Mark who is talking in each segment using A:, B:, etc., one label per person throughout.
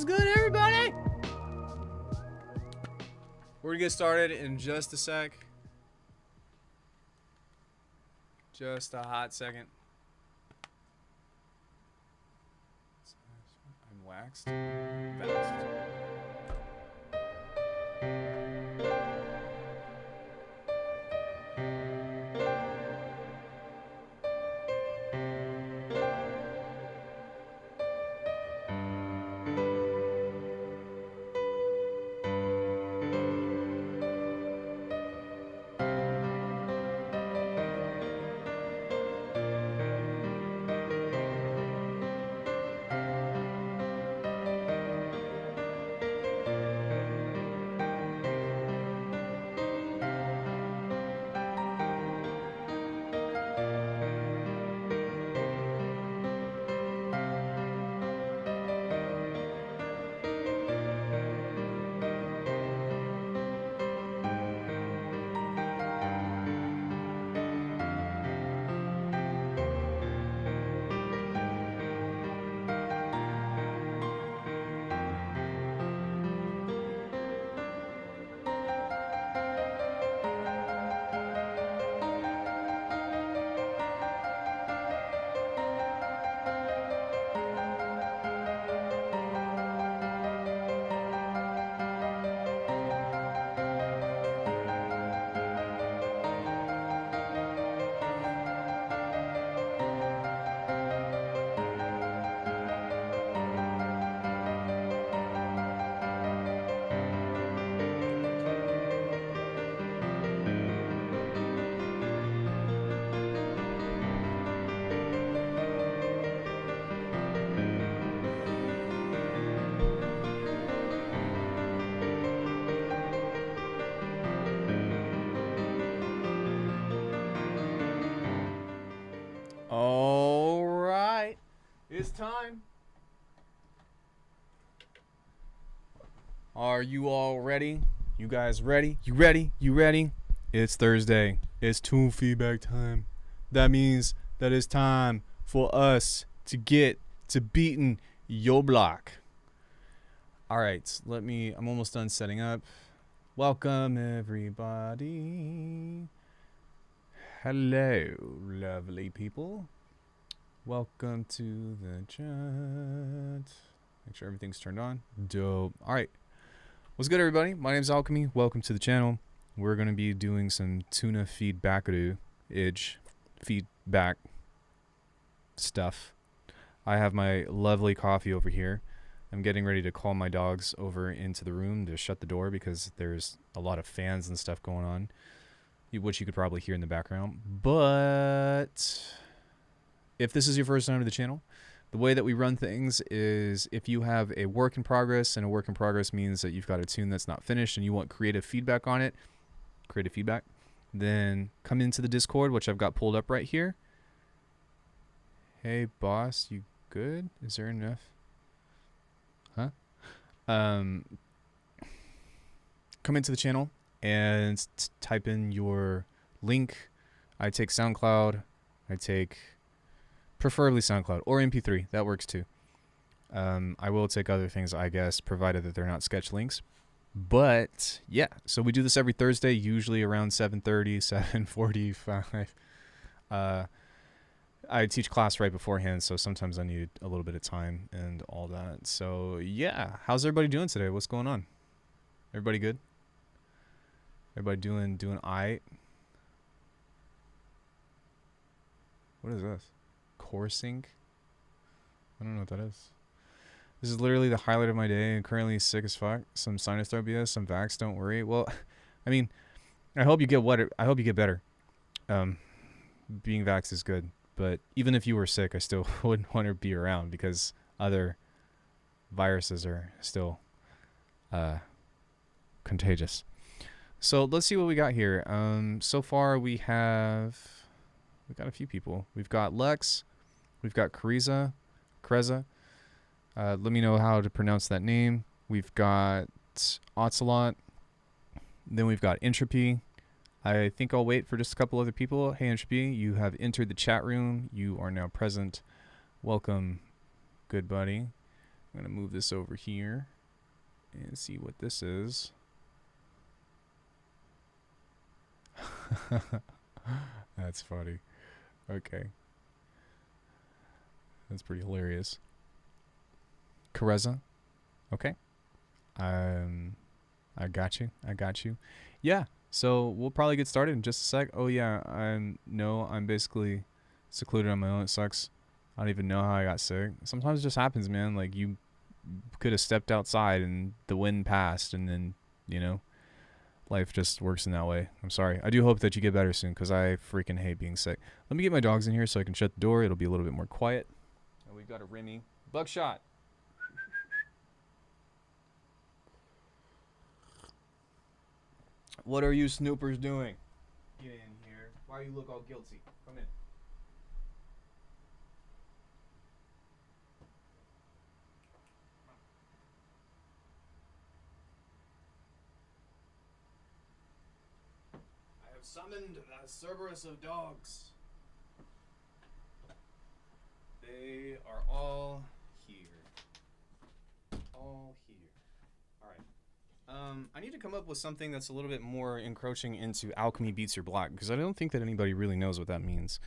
A: good, everybody? We're gonna get started in just a sec. Just a hot second. I'm waxed. All right, it's time. Are you all ready? You guys ready? You ready? You ready? It's Thursday. It's tune feedback time. That means that it's time for us to get to beating your block. All right, I'm almost done setting up. Welcome, everybody. Hello, lovely people. Welcome to the chat. Make sure everything's turned on. Dope. All right. What's good, everybody? My name's Alchemy. Welcome to the channel. We're going to be doing some tuna feedback stuff. I have my lovely coffee over here. I'm getting ready to call my dogs over into the room to shut the door because there's a lot of fans and stuff going on, which you could probably hear in the background. But if this is your first time to the channel, the way that we run things is if you have a work in progress, and a work in progress means that you've got a tune that's not finished and you want creative feedback on it, then come into the Discord, which I've got pulled up right here. Hey boss, you good? Is there enough? Huh? Come into the channel and type in your link. I take SoundCloud. I take preferably SoundCloud or MP3. That works too. I will take other things, I guess, provided that they're not sketch links. But yeah, so we do this every Thursday, usually around 7:30, 7:45. I teach class right beforehand, so sometimes I need a little bit of time and all that. So yeah, how's everybody doing today? What's going on? Everybody good? Everybody doing aight? What is this? Core sync? I don't know what that is. This is literally the highlight of my day, and currently sick as fuck. Some sinus throat BS, some vax, don't worry. Well, I mean, I hope you get better. Being vaxxed is good, but even if you were sick, I still wouldn't want to be around because other viruses are still contagious. So let's see what we got here. So far we've got a few people. We've got Lex, we've got Kreza. Let me know how to pronounce that name. We've got Ocelot. Then we've got Entropy. I think I'll wait for just a couple other people. Hey Entropy, you have entered the chat room. You are now present. Welcome, good buddy. I'm gonna move this over here and see what this is. That's funny. Okay. That's pretty hilarious. Careza. Okay. I got you. I got you. Yeah. So we'll probably get started in just a sec. Oh yeah. I'm basically secluded on my own. It sucks. I don't even know how I got sick. Sometimes it just happens, man. Like you could have stepped outside and the wind passed, and then, you know, life just works in that way. I'm sorry. I do hope that you get better soon, because I freaking hate being sick. Let me get my dogs in here so I can shut the door. It'll be a little bit more quiet. And we've got a Remy. Buckshot. What are you snoopers doing? Get in here. Why you look all guilty? Come in. I have summoned a Cerberus of dogs. They are all here. All here. Alright. I need to come up with something that's a little bit more encroaching into Alckemy Beats or Black, because I don't think that anybody really knows what that means.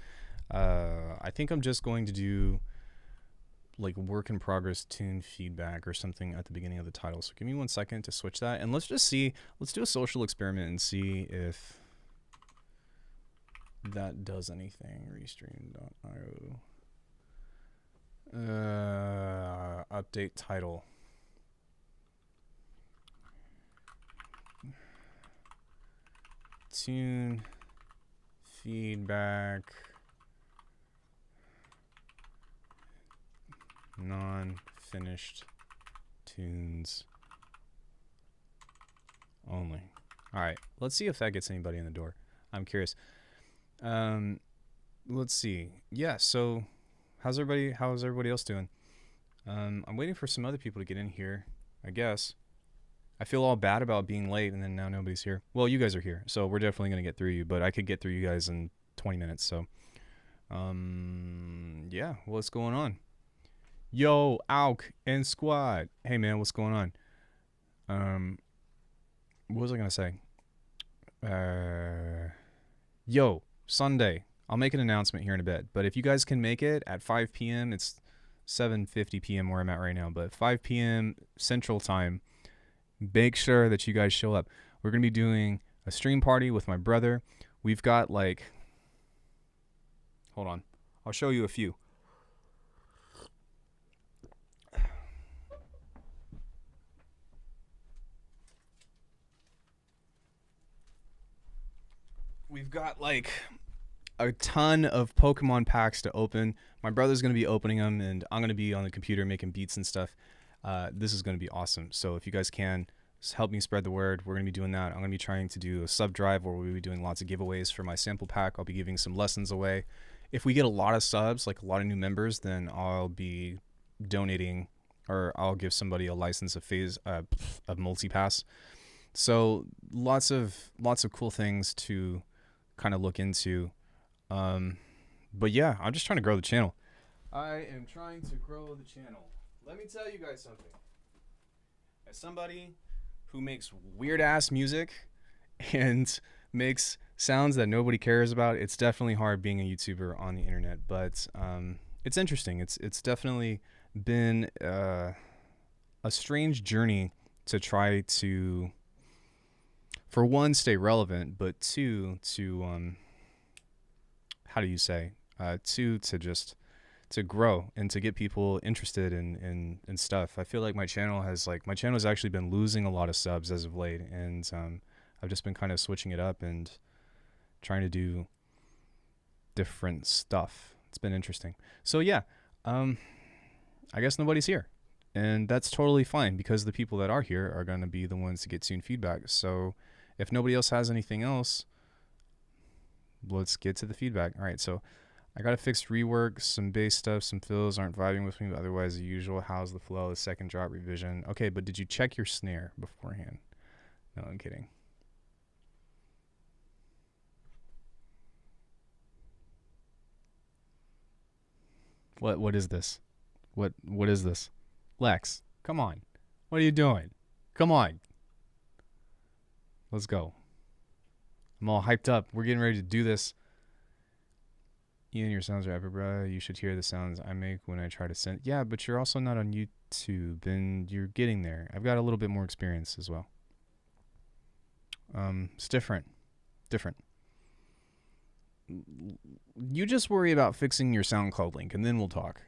A: I think I'm just going to do like work in progress tune feedback or something at the beginning of the title. So give me 1 second to switch that, and let's just see, let's do a social experiment and see if that does anything. Restream.io. Update title. Tune feedback non-finished tunes only. Alright, let's see if that gets anybody in the door. I'm curious. Let's see. Yeah, so how's everybody else doing? I'm waiting for some other people to get in here, I guess. I feel all bad about being late, and then now nobody's here. Well, you guys are here, so we're definitely going to get through you, but I could get through you guys in 20 minutes, so. Yeah, what's going on? Yo, Alk and Squad. Hey, man, what's going on? What was I going to say? Yo, Sunday. I'll make an announcement here in a bit, but if you guys can make it at 5 p.m., it's 7:50 p.m. where I'm at right now, but 5 p.m. Central Time, make sure that you guys show up. We're going to be doing a stream party with my brother. We've got like, hold on, I'll show you a few. We've got like a ton of Pokemon packs to open. My brother's going to be opening them, and I'm going to be on the computer making beats and stuff. This is going to be awesome. So if you guys can, just help me spread the word. We're going to be doing that. I'm going to be trying to do a sub drive where we'll be doing lots of giveaways for my sample pack. I'll be giving some lessons away. If we get a lot of subs, like a lot of new members, then I'll be donating, or I'll give somebody a license of multipass. So lots of cool things to kind of look into. But yeah, I'm just trying to grow the channel. I am trying to grow the channel. Let me tell you guys something. As somebody who makes weird ass music and makes sounds that nobody cares about, it's definitely hard being a YouTuber on the internet, but it's interesting. It's definitely been a strange journey to try to, for one, stay relevant, but two, to how do you say, to grow and to get people interested in stuff. I feel like my channel has actually been losing a lot of subs as of late, and I've just been kind of switching it up and trying to do different stuff. It's been interesting. So yeah, I guess nobody's here, and that's totally fine, because the people that are here are going to be the ones to get tune feedback. So if nobody else has anything else, let's get to the feedback. All right, so I got a fixed rework, some bass stuff, some fills aren't vibing with me, but otherwise the usual. How's the flow? The second drop revision. Okay, but did you check your snare beforehand? No, I'm kidding. What is this? What is this? Lex, come on. What are you doing? Come on. Let's go. I'm all hyped up. We're getting ready to do this. Ian, your sounds are epic, bro. You should hear the sounds I make when I try to send. Yeah, but you're also not on YouTube, and you're getting there. I've got a little bit more experience as well. It's different. You just worry about fixing your SoundCloud link, and then we'll talk.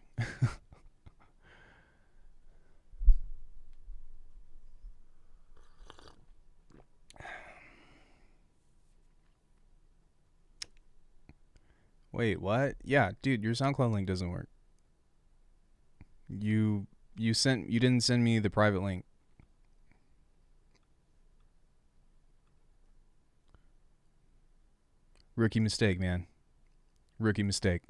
A: Wait, what? Yeah, dude, your SoundCloud link doesn't work. You didn't send me the private link. Rookie mistake, man. Rookie mistake.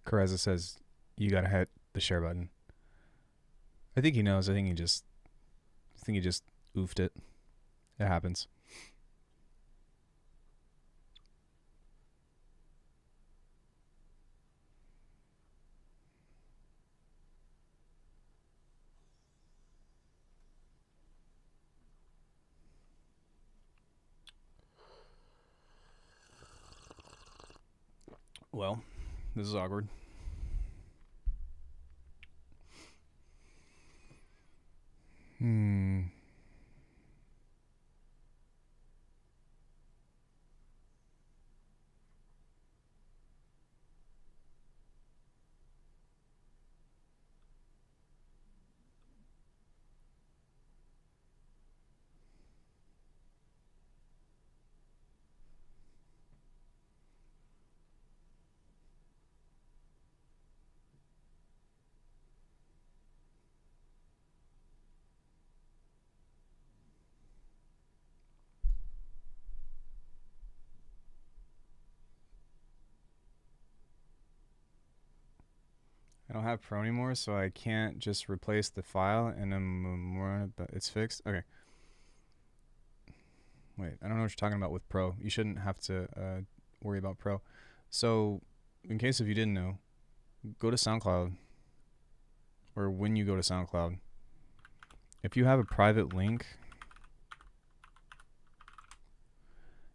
A: Careza says you gotta hit the share button. I think he knows. I think he just oofed it. It happens. Well, this is awkward. I don't have Pro anymore, so I can't just replace the file and then it's fixed. Okay. Wait, I don't know what you're talking about with Pro. You shouldn't have to worry about Pro. So, in case if you didn't know, go to SoundCloud, or when you go to SoundCloud, if you have a private link,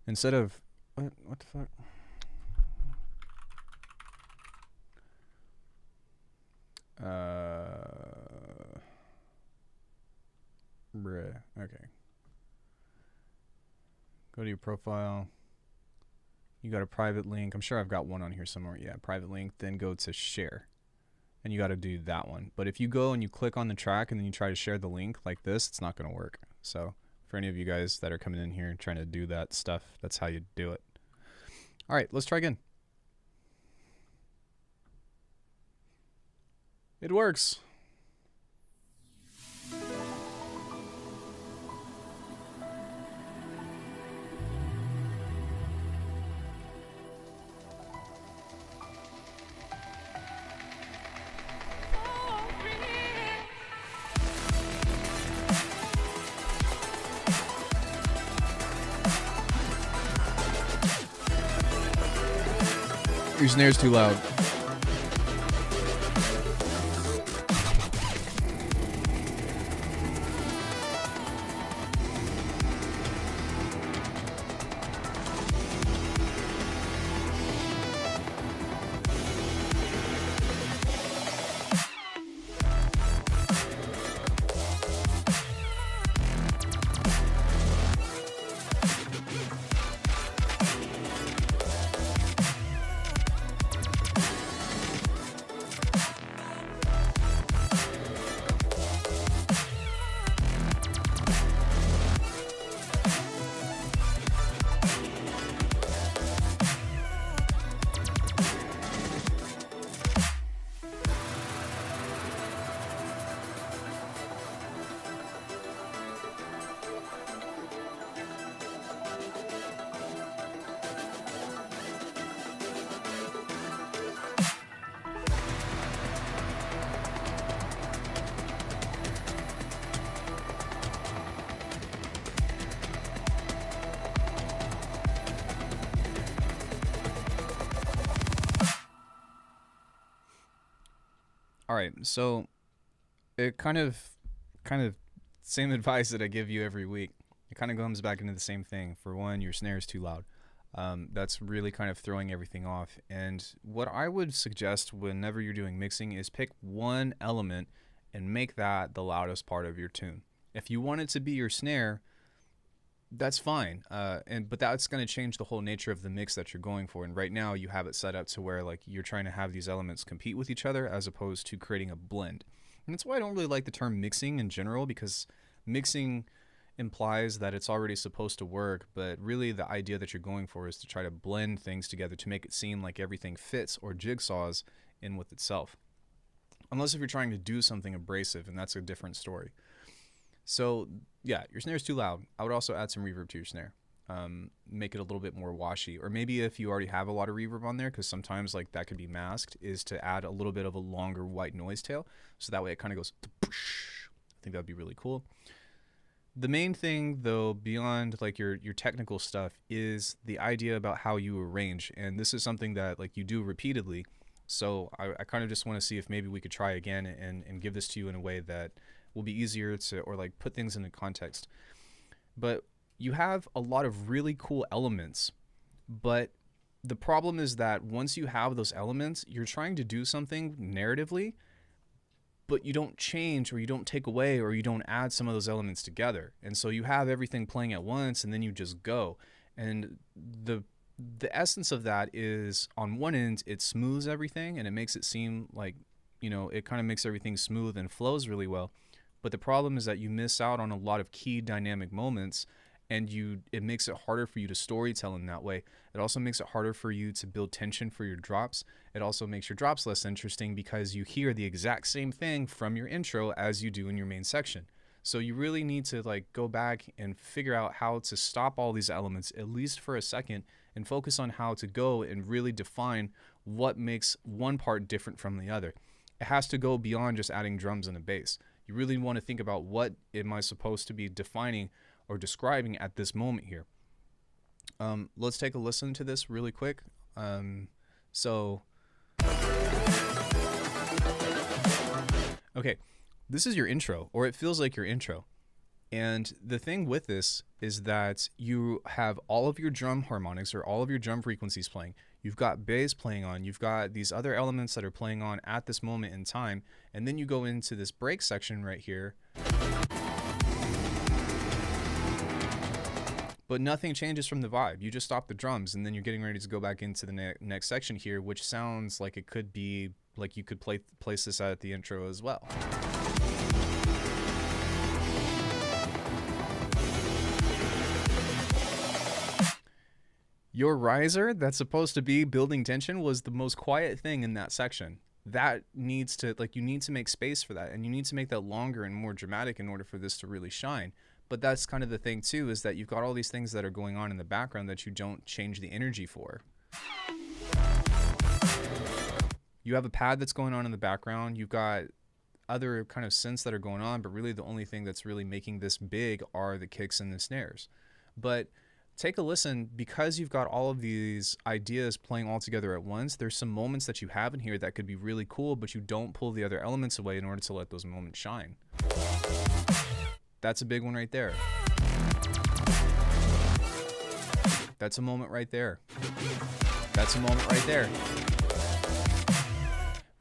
A: instead of what the fuck? Bruh. Okay. Go to your profile. You got a private link. I'm sure I've got one on here somewhere. Yeah, private link. Then go to share. And you got to do that one. But if you go and you click on the track and then you try to share the link like this, it's not going to work. So for any of you guys that are coming in here and trying to do that stuff, that's how you do it. All right, let's try again. It works. Your snare's too loud. All right, so it kind of same advice that I give you every week. It kind of comes back into the same thing. For one, your snare is too loud. That's really kind of throwing everything off. And what I would suggest whenever you're doing mixing is pick one element and make that the loudest part of your tune. If you want it to be your snare, that's fine. But that's going to change the whole nature of the mix that you're going for. And right now you have it set up to where like you're trying to have these elements compete with each other as opposed to creating a blend. And that's why I don't really like the term mixing in general, because mixing implies that it's already supposed to work, but really the idea that you're going for is to try to blend things together to make it seem like everything fits or jigsaws in with itself. Unless if you're trying to do something abrasive, and that's a different story. So yeah, your snare is too loud. I would also add some reverb to your snare. Make it a little bit more washy, or maybe if you already have a lot of reverb on there, because sometimes like that could be masked, is to add a little bit of a longer white noise tail, so that way it kind of goes. I think that would be really cool. The main thing though, beyond like your technical stuff, is the idea about how you arrange, and this is something that like you do repeatedly. So I kind of just want to see if maybe we could try again and give this to you in a way that will be easier to, or like put things into context. But you have a lot of really cool elements, but the problem is that once you have those elements, you're trying to do something narratively, but you don't change, or you don't take away, or you don't add some of those elements together. And so you have everything playing at once, and then you just go. And the essence of that is, on one end, it smooths everything, and it makes it seem like, you know, it kind of makes everything smooth and flows really well. But the problem is that you miss out on a lot of key dynamic moments, and it makes it harder for you to storytell in that way. It also makes it harder for you to build tension for your drops. It also makes your drops less interesting because you hear the exact same thing from your intro as you do in your main section. So you really need to like go back and figure out how to stop all these elements, at least for a second, and focus on how to go and really define what makes one part different from the other. It has to go beyond just adding drums and a bass. You really want to think about, what am I supposed to be defining or describing at this moment here. Let's take a listen to this really quick. Okay, this is your intro, or it feels like your intro. And the thing with this is that you have all of your drum harmonics, or all of your drum frequencies playing. You've got bass playing on, you've got these other elements that are playing on at this moment in time, and then you go into this break section right here. But nothing changes from the vibe. You just stop the drums, and then you're getting ready to go back into the next section here, which sounds like it could be, like you could place this at the intro as well. Your riser that's supposed to be building tension was the most quiet thing in that section. That needs to, like, you need to make space for that, and you need to make that longer and more dramatic in order for this to really shine. But that's kind of the thing too, is that you've got all these things that are going on in the background that you don't change the energy for. You have a pad that's going on in the background. You've got other kind of synths that are going on, but really the only thing that's really making this big are the kicks and the snares. But take a listen, because you've got all of these ideas playing all together at once. There's some moments that you have in here that could be really cool, but you don't pull the other elements away in order to let those moments shine. That's a big one right there. That's a moment right there. That's a moment right there.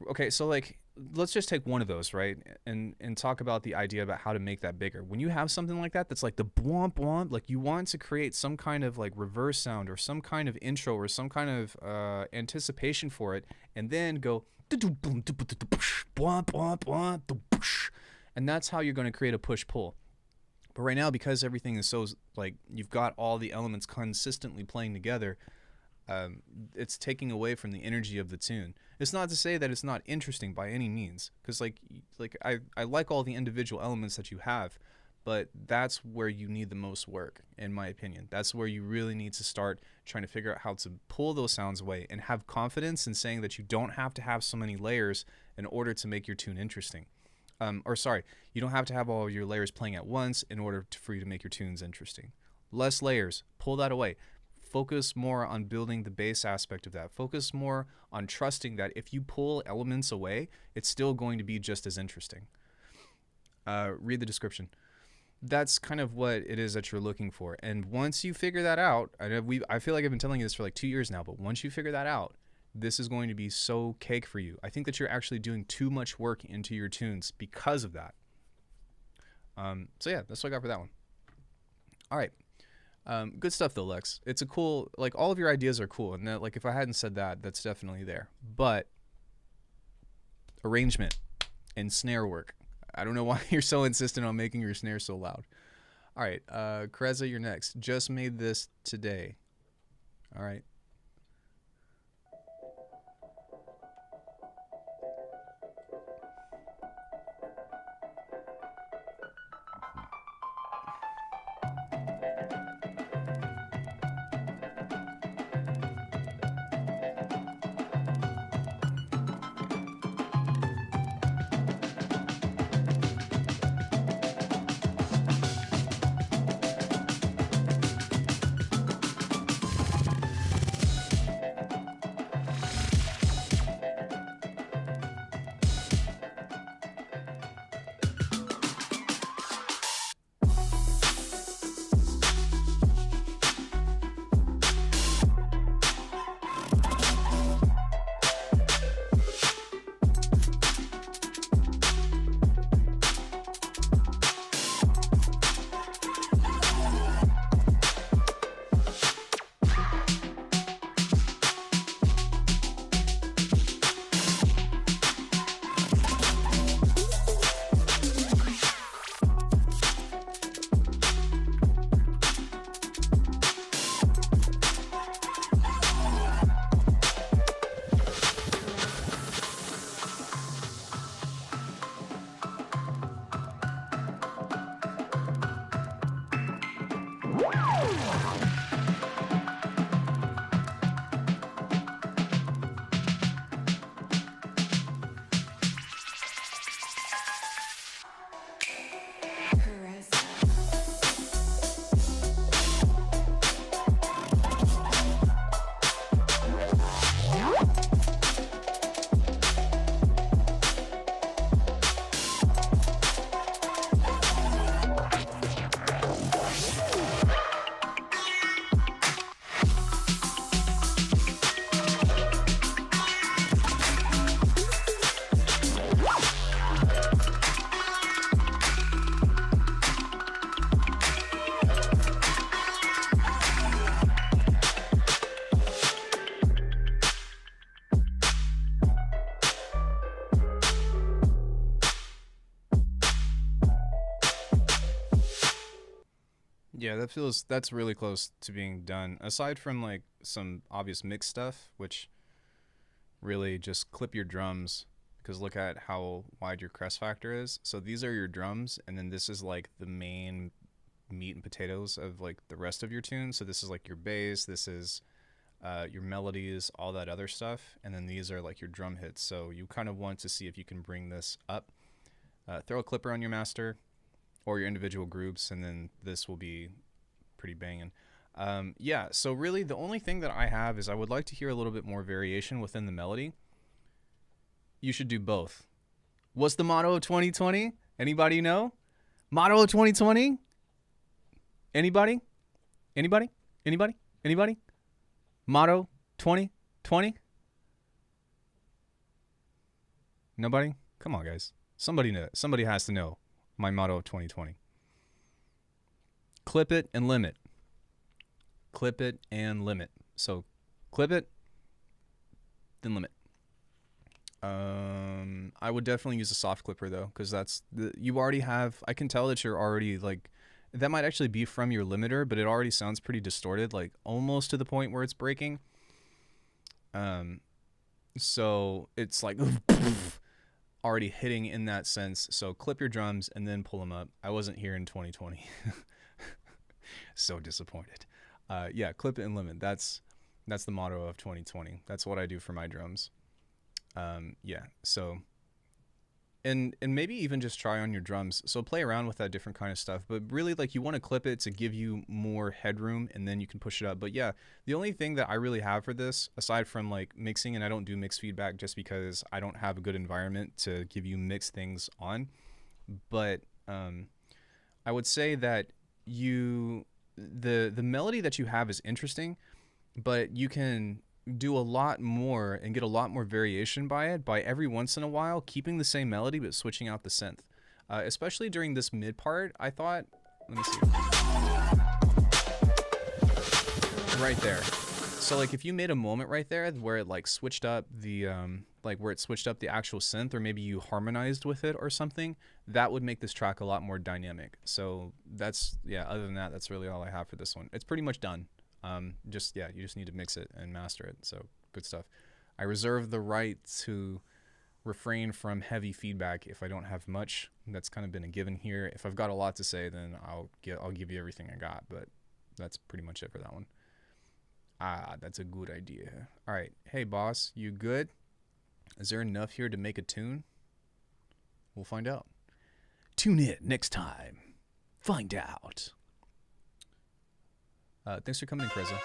A: Okay, so like, let's just take one of those, right? And talk about the idea about how to make that bigger. When you have something like that, that's like the bwomp bwomp, like you want to create some kind of like reverse sound, or some kind of intro, or some kind of anticipation for it, and then go, and that's how you're going to create a push-pull. But right now, because everything is so, like, you've got all the elements consistently playing together, it's taking away from the energy of the tune. It's not to say that it's not interesting by any means, because like I like all the individual elements that you have, but that's where you need the most work, in my opinion. That's where you really need to start trying to figure out how to pull those sounds away, and have confidence in saying that you don't have to have so many layers in order to make your tune interesting. You don't have to have all your layers playing at once in order for you to make your tunes interesting. Less layers, pull that away. Focus more on building the bass aspect of that. Focus more on trusting that if you pull elements away, it's still going to be just as interesting. Read the description. That's kind of what it is that you're looking for. And once you figure that out, I feel like I've been telling you this for like 2 years now, but once you figure that out, this is going to be so cake for you. I think that you're actually doing too much work into your tunes because of that. So yeah, that's what I got for that one. All right. Good stuff though, Lex. It's a cool, like all of your ideas are cool. And that, like, if I hadn't said that, that's definitely there. But arrangement and snare work. I don't know why you're so insistent on making your snare so loud. All right, Kreza, you're next. Just made this today. All right. Yeah, that's really close to being done. Aside from like some obvious mix stuff, which really just clip your drums, because look at how wide your crest factor is. So these are your drums, and then this is like the main meat and potatoes of like the rest of your tune. So this is like your bass, this is your melodies, all that other stuff, and then these are like your drum hits. So you kind of want to see if you can bring this up. Throw a clipper on your master or your individual groups, and then this will be pretty banging. Yeah, so really the only thing that I have is I would like to hear a little bit more variation within the melody. You should do both. What's the motto of 2020? Anybody know? Motto of 2020? Anybody? Anybody? Anybody? Anybody? Motto 2020? Nobody? Come on, guys. Somebody has to know my motto of 2020. Clip it and limit. Clip it and limit. So clip it, then limit. I would definitely use a soft clipper though, because you already have, I can tell that you're already like, that might actually be from your limiter, but it already sounds pretty distorted, like almost to the point where it's breaking. So it's like already hitting in that sense. So clip your drums and then pull them up. I wasn't here in 2020. So disappointed. Yeah, clip it and limit. That's the motto of 2020. That's what I do for my drums. Yeah, so and maybe even just try on your drums. So play around with that different kind of stuff, but really like you want to clip it to give you more headroom, and then you can push it up. But yeah, the only thing that I really have for this, aside from like mixing, and I don't do mix feedback just because I don't have a good environment to give you mixed things on, but I would say that the melody that you have is interesting, but you can do a lot more and get a lot more variation by it by every once in a while keeping the same melody but switching out the synth. Especially during this mid part, I thought, let me see, right there. So like if you made a moment right there where it like switched up the the actual synth, or maybe you harmonized with it or something, that would make this track a lot more dynamic. So that's, yeah, other than that, that's really all I have for this one. It's pretty much done. Just, yeah, you just need to mix it and master it. So good stuff. I reserve the right to refrain from heavy feedback if I don't have much. That's kind of been a given here. If I've got a lot to say, then I'll give you everything I got, but that's pretty much it for that one. Ah, that's a good idea. All right. Hey boss, you good? Is there enough here to make a tune? We'll find out. Tune in next time. Find out. Thanks for coming in, Kreza.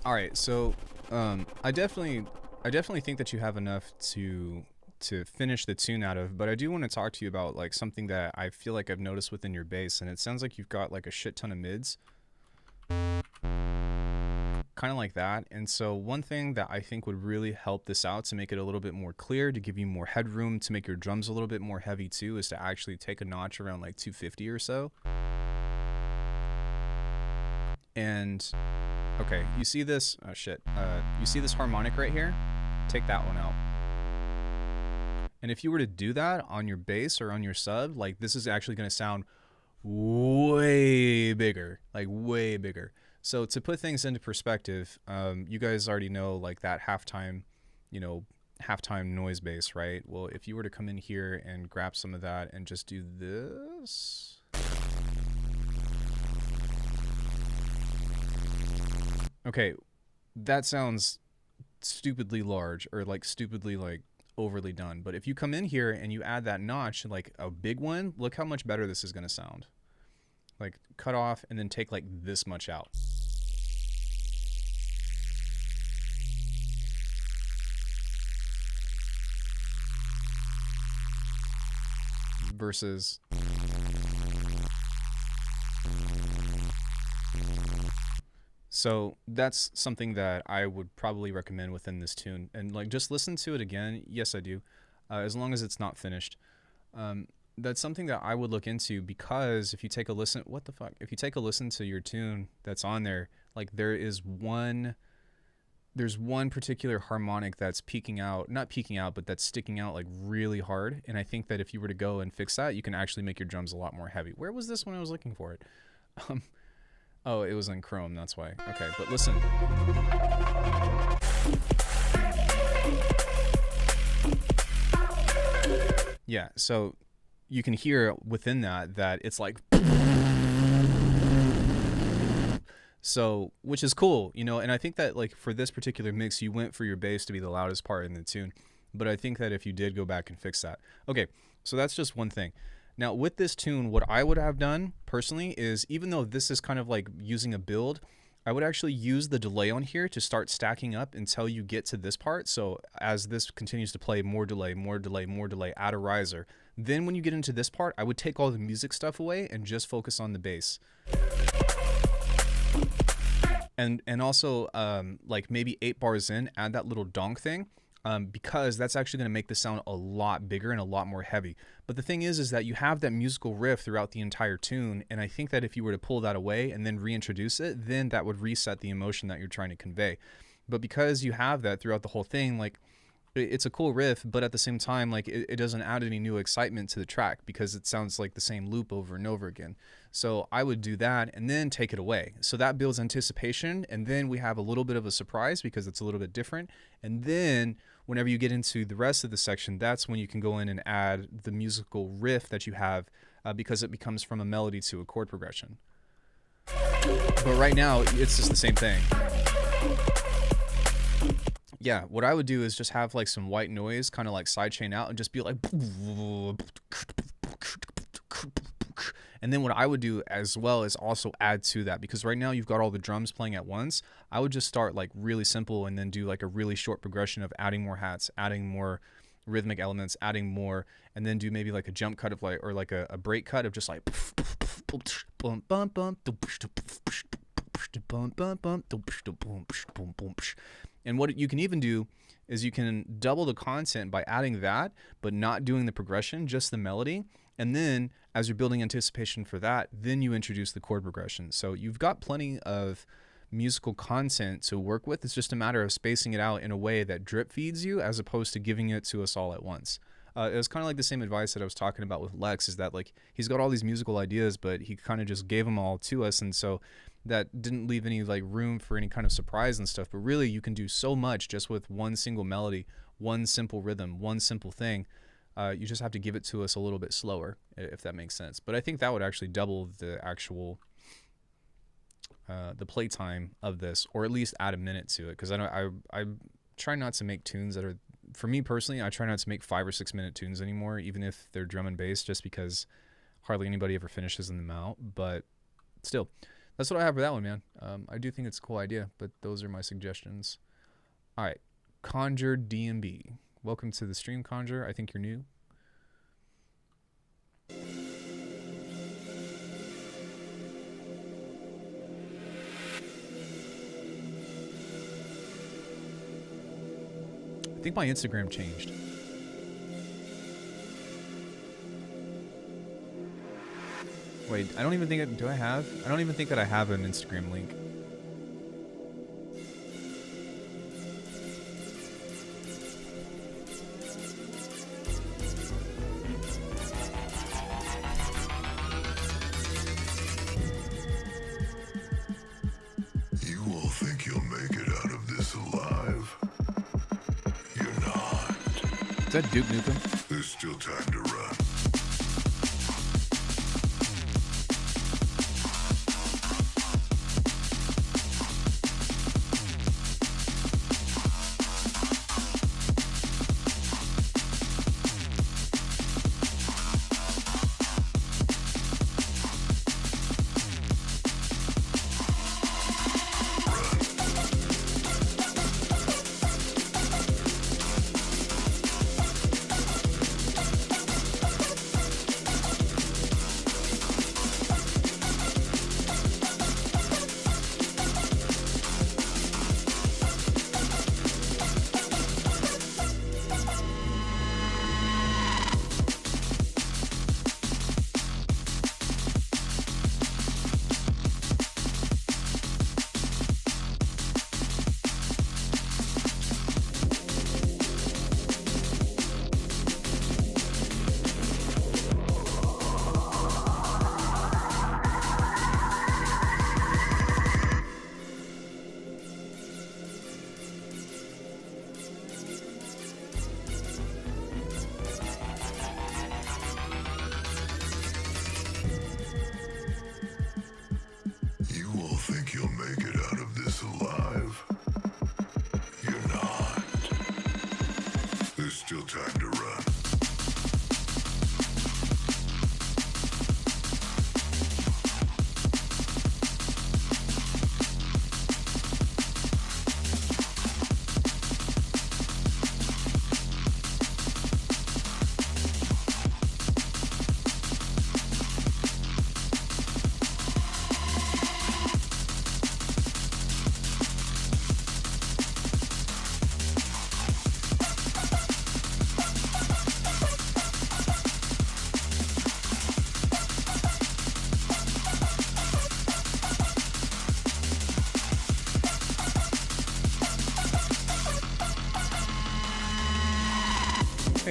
A: All right, so I definitely think that you have enough to finish the tune out of, but I do want to talk to you about like something that I feel like I've noticed within your bass, and it sounds like you've got like a shit ton of mids, kind of like that. And so one thing that I think would really help this out to make it a little bit more clear, to give you more headroom, to make your drums a little bit more heavy too, is to actually take a notch around like 250 or so. And okay, you see this, oh shit, you see this harmonic right here? Take that one out. And if you were to do that on your bass or on your sub, like this is actually going to sound way bigger, like way bigger. So to put things into perspective, you guys already know like that halftime, you know, halftime noise bass, right? Well, if you were to come in here and grab some of that and just do this. Okay, that sounds stupidly large, or like stupidly like overly done. But if you come in here and you add that notch, like a big one, look how much better this is going to sound. Like cut off and then take like this much out. versus. So that's something that I would probably recommend within this tune. And like, just listen to it again. Yes, I do. As long as it's not finished. That's something that I would look into, because if you take a listen, what the fuck? If you take a listen to your tune that's on there, like there's one particular harmonic that's peaking out, not peaking out, but that's sticking out like really hard. And I think that if you were to go and fix that, you can actually make your drums a lot more heavy. Where was this when I was looking for it? Oh, it was in Chrome, that's why. Okay, but listen. Yeah, so you can hear within that it's like, so, which is cool, you know, and I think that like for this particular mix, you went for your bass to be the loudest part in the tune, but I think that if you did go back and fix that. Okay, so that's just one thing. Now with this tune, what I would have done personally is, even though this is kind of like using a build, I would actually use the delay on here to start stacking up until you get to this part. So as this continues to play, more delay, more delay, more delay, add a riser. Then when you get into this part, I would take all the music stuff away and just focus on the bass. And also like maybe 8 bars in, add that little donk thing. Because that's actually going to make the sound a lot bigger and a lot more heavy. But the thing is that you have that musical riff throughout the entire tune, and I think that if you were to pull that away and then reintroduce it, then that would reset the emotion that you're trying to convey. But because you have that throughout the whole thing, like, it's a cool riff, but at the same time, like, it doesn't add any new excitement to the track because it sounds like the same loop over and over again. So I would do that and then take it away. So that builds anticipation, and then we have a little bit of a surprise because it's a little bit different. And then whenever you get into the rest of the section, that's when you can go in and add the musical riff that you have, because it becomes from a melody to a chord progression. But right now, it's just the same thing. Yeah, what I would do is just have like some white noise kind of like sidechain out and just be like, and then what I would do as well is also add to that, because right now you've got all the drums playing at once. I would just start like really simple and then do like a really short progression of adding more hats, adding more rhythmic elements, adding more, and then do maybe like a jump cut of like, or like a break cut of just like, and what you can even do is you can double the content by adding that, but not doing the progression, just the melody. And then as you're building anticipation for that, then you introduce the chord progression. So you've got plenty of musical content to work with. It's just a matter of spacing it out in a way that drip feeds you, as opposed to giving it to us all at once. It was kind of like the same advice that I was talking about with Lex, is that like he's got all these musical ideas, but he kind of just gave them all to us. And so that didn't leave any like room for any kind of surprise and stuff. But really you can do so much just with one single melody, one simple rhythm, one simple thing. You just have to give it to us a little bit slower, if that makes sense. But I think that would actually double the actual the playtime of this, or at least add a minute to it. Because I try not to make tunes that are, for me personally, I try not to make 5 or 6 minute tunes anymore, even if they're drum and bass, just because hardly anybody ever finishes them out. But still, that's what I have for that one, man. I do think it's a cool idea, but those are my suggestions. All right, Conjure DMB. Welcome to the stream, Conjure. I think you're new. I think my Instagram changed. Wait, I don't even think it, do I have? I don't even think that I have an Instagram link.
B: You all think you'll make it out of this alive. You're not.
A: Is that Duke Nukem?
B: There's still time to run.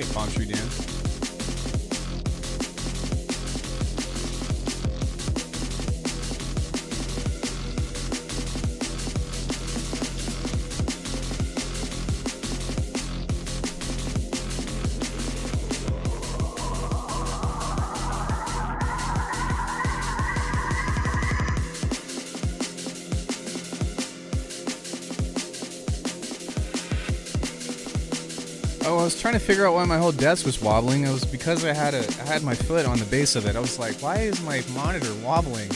A: Hey, Palm Tree Dan. Oh, I was trying to figure out why my whole desk was wobbling. It was because I had my foot on the base of it. I was like, why is my monitor wobbling?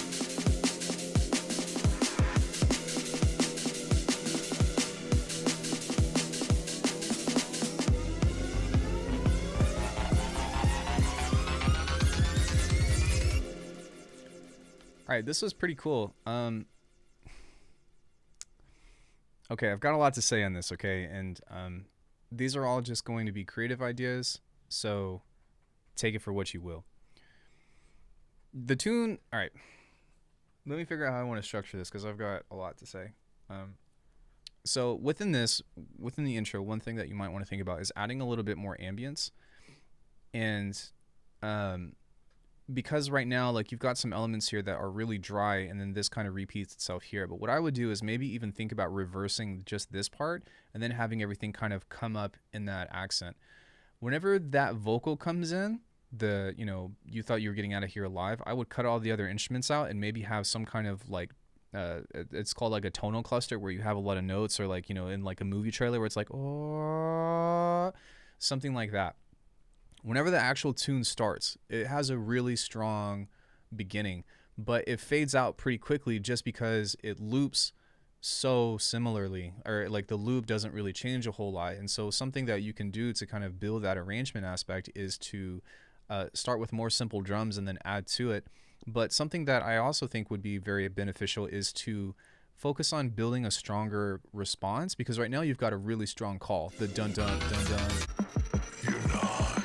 A: All right, this was pretty cool. Okay, I've got a lot to say on this, okay? And these are all just going to be creative ideas, so take it for what you will. The tune, all right. Let me figure out how I want to structure this because I've got a lot to say. So within the intro, one thing that you might want to think about is adding a little bit more ambience. And because right now, like, you've got some elements here that are really dry, and then this kind of repeats itself here. But what I would do is maybe even think about reversing just this part and then having everything kind of come up in that accent. Whenever that vocal comes in, you thought you were getting out of here live, I would cut all the other instruments out and maybe have some kind of like, it's called like a tonal cluster, where you have a lot of notes, or like, in like a movie trailer where it's like, oh, something like that. Whenever the actual tune starts, it has a really strong beginning, but it fades out pretty quickly just because it loops so similarly, or like the loop doesn't really change a whole lot. And so something that you can do to kind of build that arrangement aspect is to start with more simple drums and then add to it. But something that I also think would be very beneficial is to focus on building a stronger response, because right now you've got a really strong call, the dun dun dun dun.
B: You're not.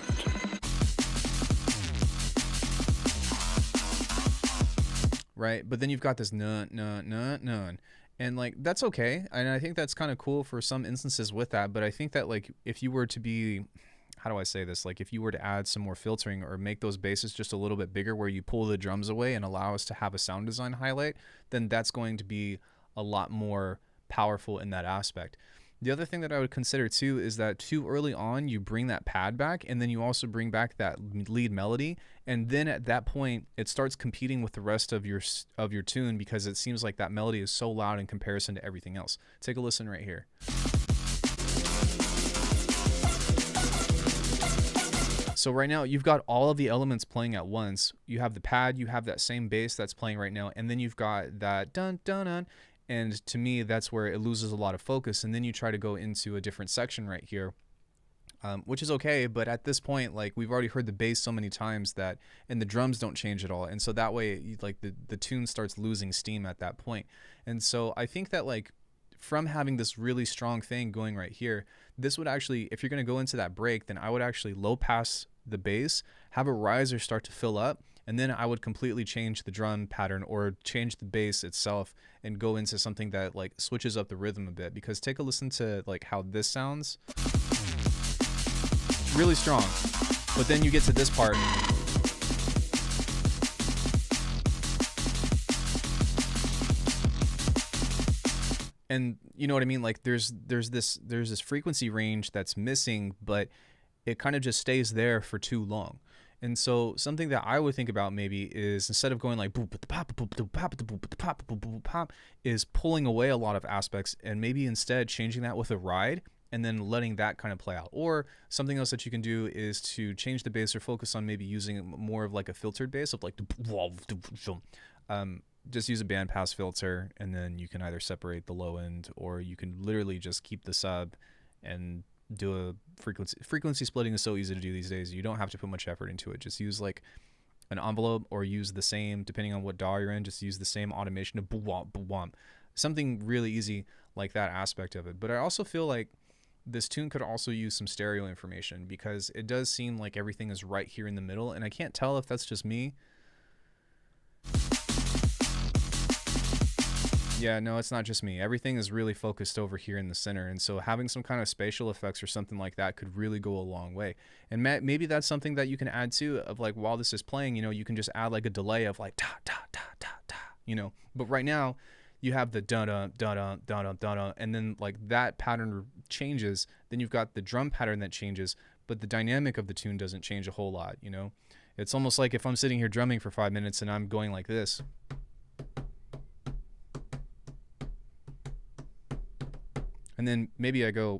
A: Right, but then you've got this nun, nun, nun, nun, and like that's okay, and I think that's kind of cool for some instances with that. But I think that, like, if you were to be, how do I say this, like if you were to add some more filtering or make those basses just a little bit bigger, where you pull the drums away and allow us to have a sound design highlight, then that's going to be a lot more powerful in that aspect. The other thing that I would consider too is that too early on you bring that pad back, and then you also bring back that lead melody, and then at that point it starts competing with the rest of your tune, because it seems like that melody is so loud in comparison to everything else. Take a listen right here. So right now you've got all of the elements playing at once. You have the pad, you have that same bass that's playing right now, and then you've got that dun dun dun. And to me, that's where it loses a lot of focus. And then you try to go into a different section right here, which is okay. But at this point, like, we've already heard the bass so many times that, and the drums don't change at all. And so that way, like, the tune starts losing steam at that point. And so I think that, like, from having this really strong thing going right here, this would actually, if you're going to go into that break, then I would actually low pass the bass, have a riser start to fill up, and then I would completely change the drum pattern or change the bass itself and go into something that like switches up the rhythm a bit. Because take a listen to like how this sounds. Really strong. But then you get to this part. And you know what I mean? Like there's this frequency range that's missing, but it kind of just stays there for too long. And so something that I would think about maybe is, instead of going like boop pop boop pop boop pop boop pop, is pulling away a lot of aspects, and maybe instead changing that with a ride and then letting that kind of play out. Or something else that you can do is to change the bass or focus on maybe using more of like a filtered bass of like just use a bandpass filter, and then you can either separate the low end, or you can literally just keep the sub and do a frequency splitting is so easy to do these days. You don't have to put much effort into it. Just use like an envelope, or use the same, depending on what DAW you're in, just use the same automation of boom, boom, something really easy like that aspect of it. But I also feel like this tune could also use some stereo information, because it does seem like everything is right here in the middle, and I can't tell if that's just me. Yeah, no, it's not just me. Everything is really focused over here in the center, and so having some kind of spatial effects or something like that could really go a long way. And maybe that's something that you can add too, of like while this is playing, you know, you can just add like a delay of like ta ta ta ta ta, you know. But right now, you have the da da da da da da da, and then like that pattern changes. Then you've got the drum pattern that changes, but the dynamic of the tune doesn't change a whole lot, you know. It's almost like if I'm sitting here drumming for 5 minutes and I'm going like this. And then maybe I go,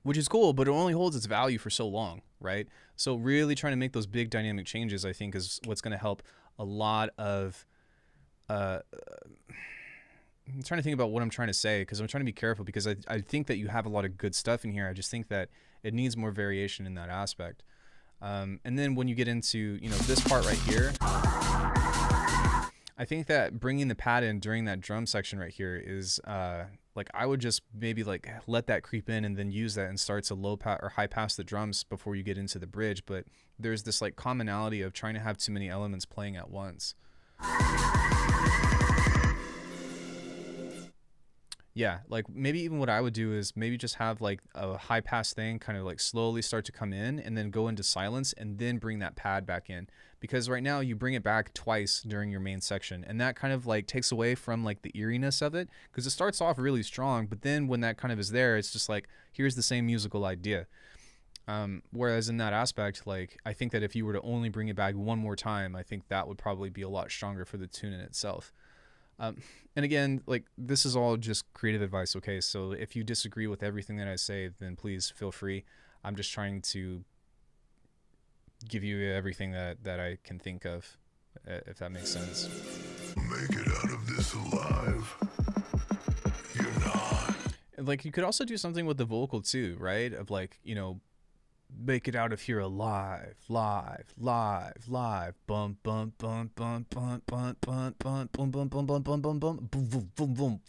A: which is cool, but it only holds its value for so long, right? So really trying to make those big dynamic changes, I think, is what's going to help a lot of, I'm trying to think about what I'm trying to say, because I'm trying to be careful, because I think that you have a lot of good stuff in here. I just think that it needs more variation in that aspect. And then when you get into, you know, this part right here, I think that bringing the pad in during that drum section right here is like, I would just maybe like let that creep in and then use that and start to low pass or high pass the drums before you get into the bridge. But there's this like commonality of trying to have too many elements playing at once. Yeah, like maybe even what I would do is maybe just have like a high pass thing kind of like slowly start to come in and then go into silence and then bring that pad back in. Because right now you bring it back twice during your main section, and that kind of like takes away from like the eeriness of it, because it starts off really strong, but then when that kind of is there, it's just like, here's the same musical idea. Whereas in that aspect, like I think that if you were to only bring it back one more time, I think that would probably be a lot stronger for the tune in itself. And again, like this is all just creative advice, okay? So if you disagree with everything that I say, then please feel free. I'm just trying to give you everything that I can think of, if that makes sense.
B: Make it out of this alive. You're not.
A: Like you could also do something with the vocal too, right? Of like, you know, make it out of here alive, live, live, live, bum bum bum bum bum bum bum bum bum bum bum bum bum bum bum boom boom boom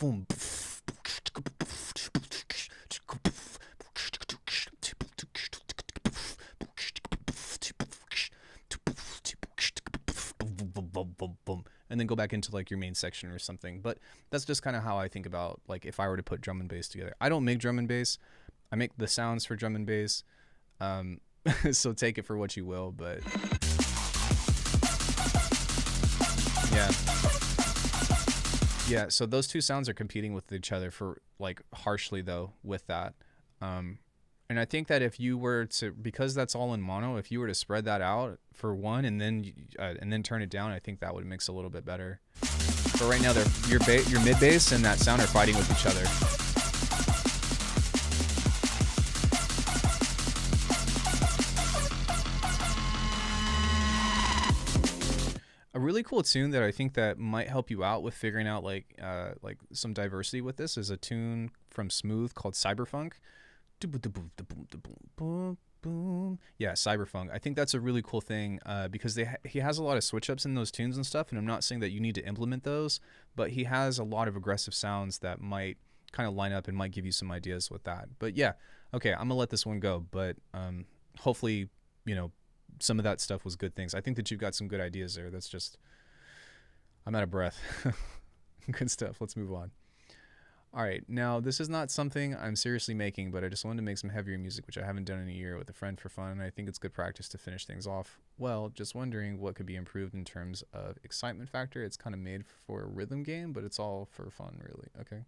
A: boom. And then go back into like your main section or something. But that's just kind of how I think about like if I were to put drum and bass together. I don't make drum and bass. I make the sounds for drum and bass. So take it for what you will, but yeah, so those two sounds are competing with each other for like harshly though with that. And I think that if you were to, because that's all in mono, if you were to spread that out for one and then turn it down, I think that would mix a little bit better. But right now your mid bass and that sound are fighting with each other. A really cool tune that I think that might help you out with figuring out like some diversity with this is a tune from Smooth called Cyberfunk. Yeah, Cyberfunk. I think that's a really cool thing because he has a lot of switch ups in those tunes and stuff, and I'm not saying that you need to implement those, but he has a lot of aggressive sounds that might kind of line up and might give you some ideas with that. But yeah, okay, I'm gonna let this one go, but hopefully, you know, some of that stuff was good things. I think that you've got some good ideas there. That's just, I'm out of breath. Good stuff. Let's move on. All right, now this is not something I'm seriously making, but I just wanted to make some heavier music, which I haven't done in a year, with a friend for fun, and I think it's good practice to finish things off. Well, just wondering what could be improved in terms of excitement factor. It's kind of made for a rhythm game, but it's all for fun, really. Okay.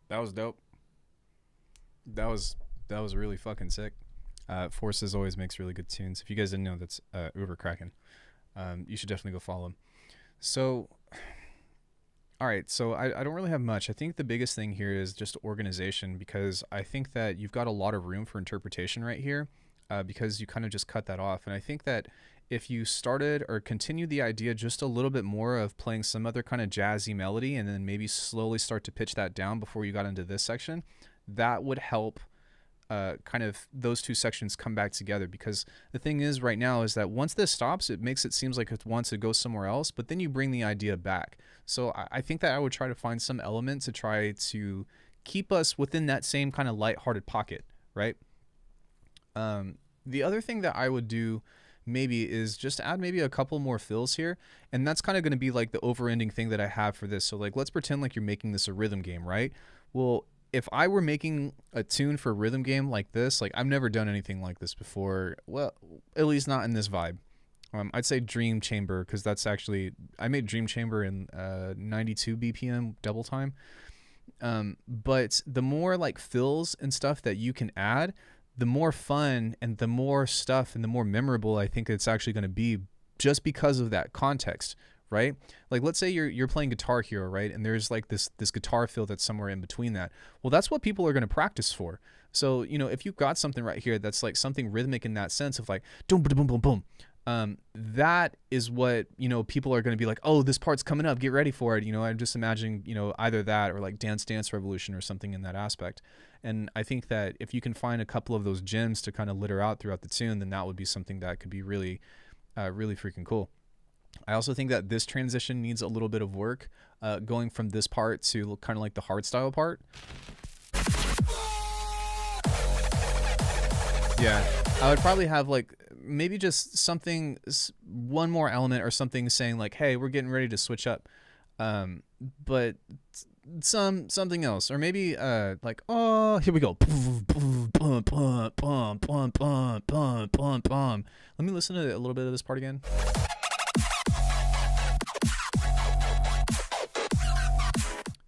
A: That was dope. That was really fucking sick. Forces always makes really good tunes. If you guys didn't know, that's Uber Kraken. You should definitely go follow him. So, all right. So I don't really have much. I think the biggest thing here is just organization, because I think that you've got a lot of room for interpretation right here, because you kind of just cut that off. And I think that if you started or continued the idea just a little bit more of playing some other kind of jazzy melody and then maybe slowly start to pitch that down before you got into this section, that would help kind of those two sections come back together. Because the thing is right now is that once this stops, it makes it seems like it wants to go somewhere else, but then you bring the idea back. So I think that I would try to find some element to try to keep us within that same kind of lighthearted pocket, right? The other thing that I would do maybe is just add maybe a couple more fills here, and that's kind of going to be like the over-ending thing that I have for this. So like, let's pretend like you're making this a rhythm game, right? Well, if I were making a tune for a rhythm game like this, like I've never done anything like this before, well, at least not in this vibe. I'd say Dream Chamber, because that's actually, I made Dream Chamber in 92 BPM double time. But the more like fills and stuff that you can add, the more fun and the more stuff and the more memorable I think it's actually going to be, just because of that context, right? Like, let's say you're playing Guitar Hero, right? And there's like this guitar fill that's somewhere in between that. Well, that's what people are going to practice for. So, you know, if you've got something right here that's like something rhythmic in that sense of like boom boom boom boom, that is what, you know, people are going to be like, oh, this part's coming up, get ready for it. You know, I'm just imagining, you know, either that or like Dance Dance Revolution or something in that aspect. And I think that if you can find a couple of those gems to kind of litter out throughout the tune, then that would be something that could be really, really freaking cool. I also think that this transition needs a little bit of work, going from this part to kind of like the hardstyle part. Yeah, I would probably have like maybe just something, one more element or something saying like, hey, we're getting ready to switch up. But something else, or maybe like, oh, here we go. Let me listen to a little bit of this part again.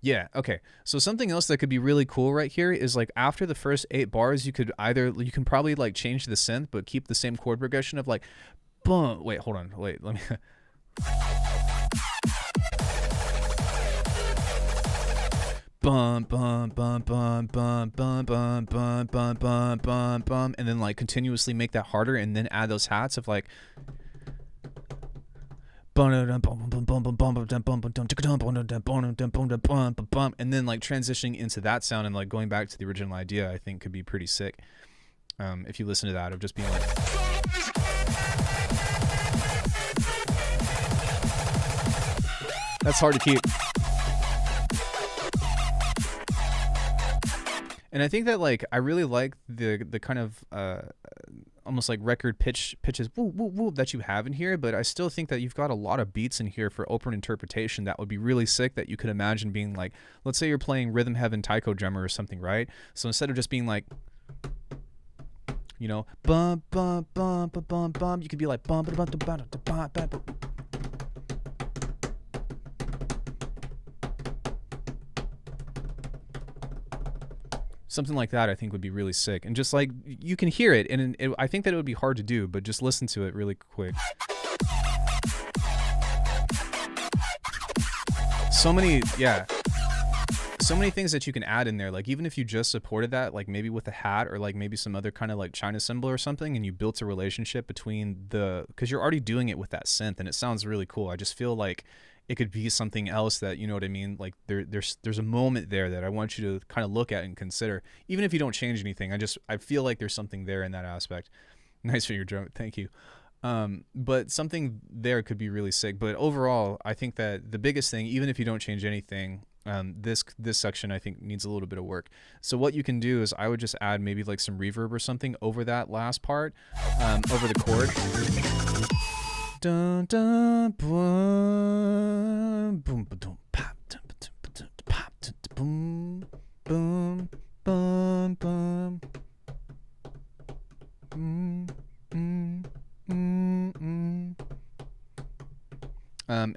A: Yeah, okay. So something else that could be really cool right here is like after the first 8 bars, you can probably like change the synth but keep the same chord progression of like boom. Wait, hold on. Wait, let me bum bum bum bum bum bum bum bum bum bum bum bum, and then like continuously make that harder and then add those hats of like and then like transitioning into that sound and like going back to the original idea, I think could be pretty sick. If you listen to that, of just being like, that's hard to keep. And I think that like I really like the kind of almost like record pitches woo, woo, woo, that you have in here, but I still think that you've got a lot of beats in here for open interpretation that would be really sick, that you could imagine being like, let's say you're playing Rhythm Heaven Taiko Drummer or something, right? So instead of just being like, you know, bum bum bum bum bum bum, you could be like bum bum bum bum bum bum bum. Something like that I think would be really sick. And just like, you can hear it, and I think that it would be hard to do, but just listen to it really quick. So many, yeah. So many things that you can add in there. Like even if you just supported that, like maybe with a hat or like maybe some other kind of like China symbol or something, and you built a relationship between because you're already doing it with that synth and it sounds really cool. I just feel like it could be something else that, you know what I mean? Like there's a moment there that I want you to kind of look at and consider, even if you don't change anything. I feel like there's something there in that aspect. Nice finger drum. Thank you. But something there could be really sick. But overall, I think that the biggest thing, even if you don't change anything, this section I think needs a little bit of work. So what you can do is I would just add maybe like some reverb or something over that last part, over the chord. Dun, dun, boom, boom, boom, pop, pop, boom, boom, boom, boom,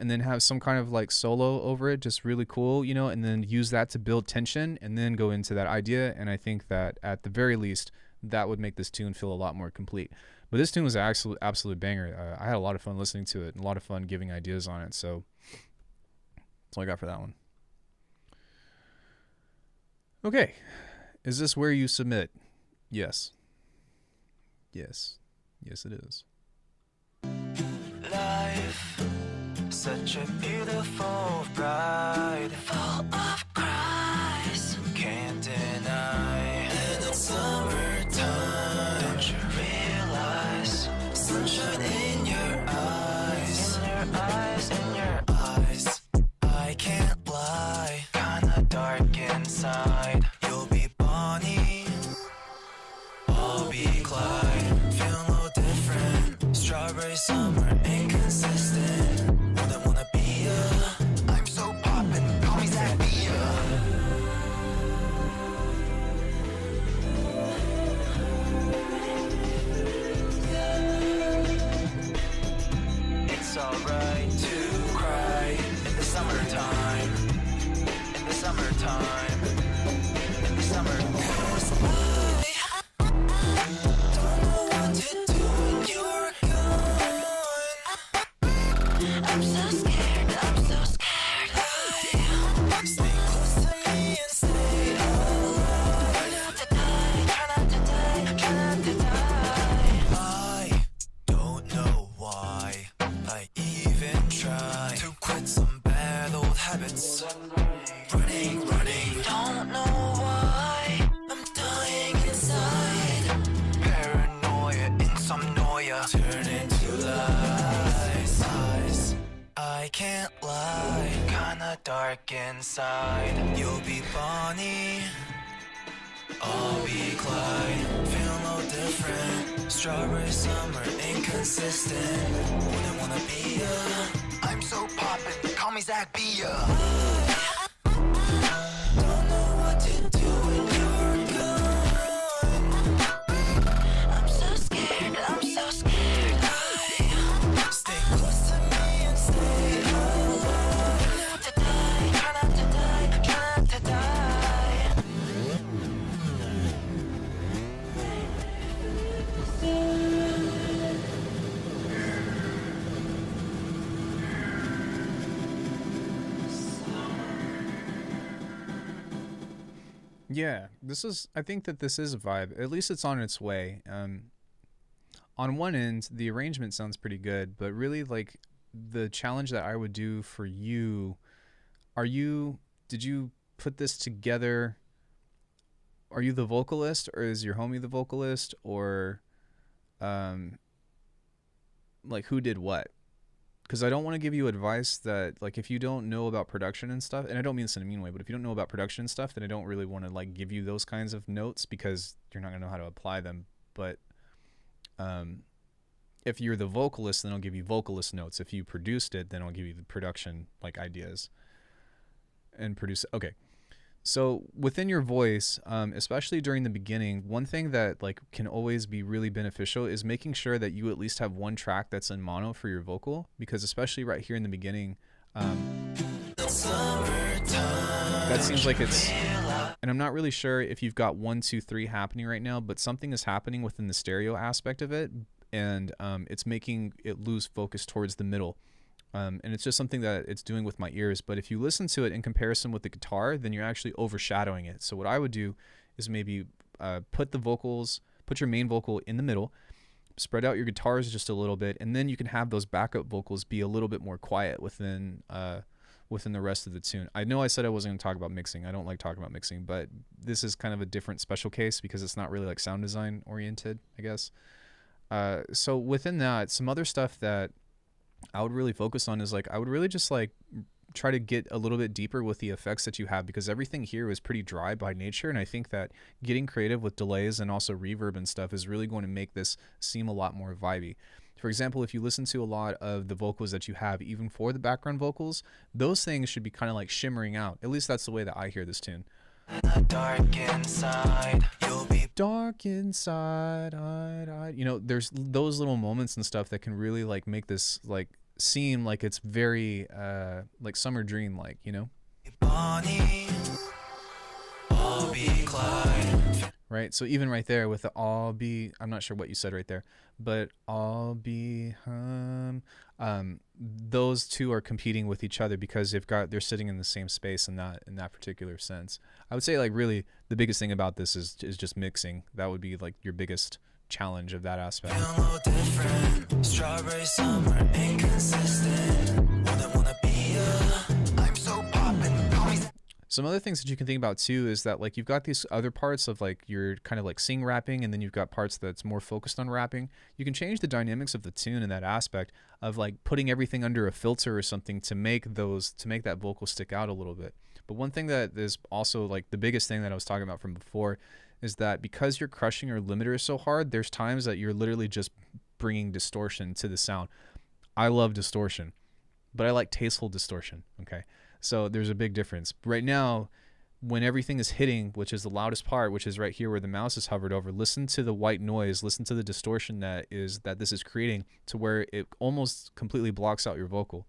A: and then have some kind of like solo over it, just really cool, you know, and then use that to build tension and then go into that idea. And I think that at the very least, that would make this tune feel a lot more complete. But this tune was an absolute banger. I had a lot of fun listening to it and a lot of fun giving ideas on it. So that's all I got for that one. Okay. Is this where you submit? Yes. Yes. Yes, it is.
C: Life, such a beautiful bride, full of cries, can't deny. And it's summertime, don't you realize? Sunshine in your eyes, in your eyes, in your eyes. I can't lie, kinda dark inside. You'll be Bonnie, I'll be Clyde. Feel no different, strawberry summer, inconsistent. Wouldn't wanna be ya. I'm so poppin', call me Zach It's alright to cry in the summertime. In the summertime. In the summertime. Don't know what to do when you're gone. I'm so scared, I'm so scared. Stay close to me and stay alive. Try not to die, try not to die, try not to die. I don't know why I even try to quit some bad old habits. Running, running. Don't know why I'm dying inside. Paranoia, insomnia, turn into lies. I can't lie, kinda dark inside. You'll be Bonnie, I'll be Clyde. Feel no different, strawberry summer, inconsistent. Wouldn't wanna be ya. I'm so poppin', call me Zach Bia. Don't know what to do when you're gone. I'm so scared, I'm so scared. Stay close to me and stay alive. Try not to die, try not to die, try not to die.
A: Yeah, I think that this is a vibe. At least it's on its way. On one end, the arrangement sounds pretty good, but really like the challenge that I would do for you, did you put this together? Are you the vocalist or is your homie the vocalist, or like who did what? Because I don't want to give you advice that, like, if you don't know about production and stuff, and I don't mean this in a mean way, but if you don't know about production and stuff, then I don't really want to like give you those kinds of notes because you're not gonna know how to apply them. But if you're the vocalist, then I'll give you vocalist notes. If you produced it, then I'll give you the production like ideas and produce. Okay. So within your voice, especially during the beginning, one thing that like can always be really beneficial is making sure that you at least have one track that's in mono for your vocal, because especially right here in the beginning, that seems like it's, and I'm not really sure if you've got 1, 2, 3 happening right now, but something is happening within the stereo aspect of it, and it's making it lose focus towards the middle. And it's just something that it's doing with my ears. But if you listen to it in comparison with the guitar, then you're actually overshadowing it. So what I would do is maybe put your main vocal in the middle, spread out your guitars just a little bit, and then you can have those backup vocals be a little bit more quiet within the rest of the tune. I know I said I wasn't going to talk about mixing. I don't like talking about mixing, but this is kind of a different special case because it's not really like sound design oriented, I guess. So within that, some other stuff that I would really focus on is like I would really just like try to get a little bit deeper with the effects that you have, because everything here is pretty dry by nature, and I think that getting creative with delays and also reverb and stuff is really going to make this seem a lot more vibey. For example, if you listen to a lot of the vocals that you have, even for the background vocals, those things should be kind of like shimmering out. At least that's the way that I hear this tune.
C: Dark inside, you'll be
A: dark inside, you know, there's those little moments and stuff that can really like make this like seem like it's very like Summer Dream like, you know?
C: Bonnie, I'll be Clyde.
A: Right? So even right there with the I'll be, I'm not sure what you said right there, but I'll be those two are competing with each other because they're sitting in the same space in that particular sense. I would say like really the biggest thing about this is just mixing. That would be like your biggest challenge of that aspect.
C: Feel no different. Strawberry summer, inconsistent. Wanna be I'm so poppin'. Call me.
A: Some other things that you can think about too is that like you've got these other parts of like you're kind of like sing rapping, and then you've got parts that's more focused on rapping. You can change the dynamics of the tune in that aspect of like putting everything under a filter or something to make that vocal stick out a little bit. But one thing that is also like the biggest thing that I was talking about from before is that because you're crushing your limiter so hard, there's times that you're literally just bringing distortion to the sound. I love distortion, but I like tasteful distortion. Okay. So there's a big difference. Right now, when everything is hitting, which is the loudest part, which is right here where the mouse is hovered over, listen to the white noise, listen to the distortion that this is creating to where it almost completely blocks out your vocal.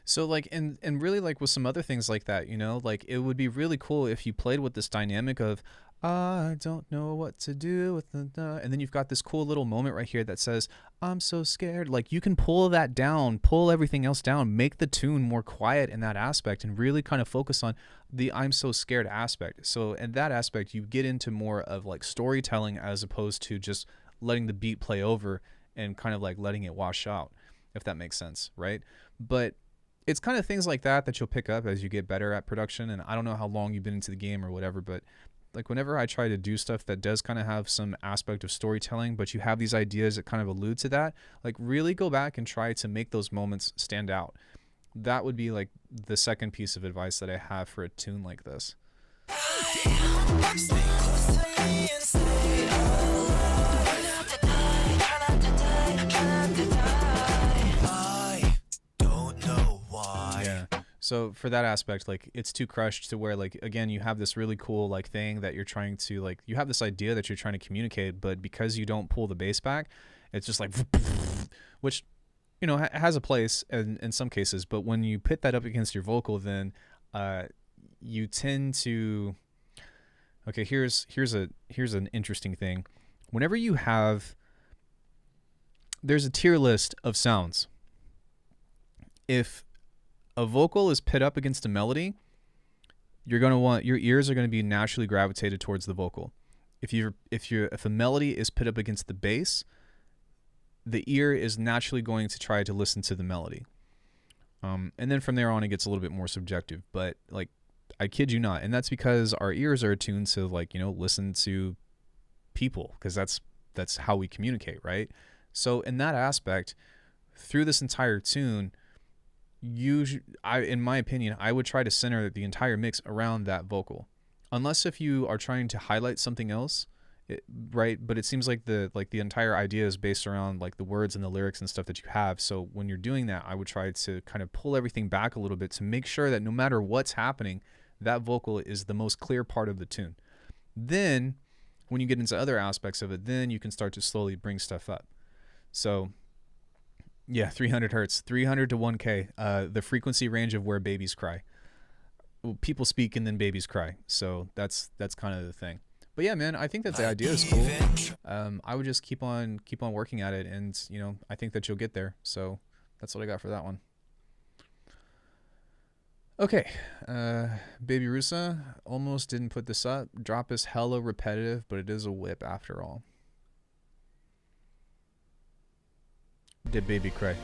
A: So like and really like with some other things like that, you know, like it would be really cool if you played with this dynamic of I don't know what to do with the and then you've got this cool little moment right here that says I'm so scared. Like you can pull that down, pull everything else down, make the tune more quiet in that aspect and really kind of focus on the I'm so scared aspect. So in that aspect you get into more of like storytelling as opposed to just letting the beat play over and kind of like letting it wash out, if that makes sense, right? But it's kind of things like that you'll pick up as you get better at production. And I don't know how long you've been into the game or whatever, but like whenever I try to do stuff that does kind of have some aspect of storytelling, but you have these ideas that kind of allude to that, like really go back and try to make those moments stand out. That would be like the second piece of advice that I have for a tune like this.
C: Stay close to me and stay alive. Try not to die, try not to die, try not to die. I don't know why.
A: Yeah. So for that aspect, like it's too crushed to where like, again, you have this really cool like thing that you're trying to like, you have this idea that you're trying to communicate, but because you don't pull the bass back, it's just like, which, you know, has a place in some cases, but when you pit that up against your vocal, then you tend to, okay, here's an interesting thing. Whenever you have, there's a tier list of sounds. If a vocal is pit up against a melody, you're going to want, your ears are going to be naturally gravitated towards the vocal. If a melody is pit up against the bass, the ear is naturally going to try to listen to the melody. And then from there on, it gets a little bit more subjective, but like, I kid you not. And that's because our ears are attuned to like, you know, listen to people, because that's how we communicate, right? So in that aspect, through this entire tune, in my opinion, I would try to center the entire mix around that vocal, unless if you are trying to highlight something else, right? But it seems like the entire idea is based around like the words and the lyrics and stuff that you have. So when you're doing that, I would try to kind of pull everything back a little bit to make sure that no matter what's happening, that vocal is the most clear part of the tune. Then when you get into other aspects of it, then you can start to slowly bring stuff up. So yeah, 300 hertz, 300 to 1K, the frequency range of where babies cry. People speak and then babies cry. So that's kind of the thing. But yeah, man, I think that the idea is cool. I would just keep on working at it, and you know, I think that you'll get there. So that's what I got for that one. Okay, Baby Rusa almost didn't put this up. Drop is hella repetitive, but it is a whip after all. Did baby cry?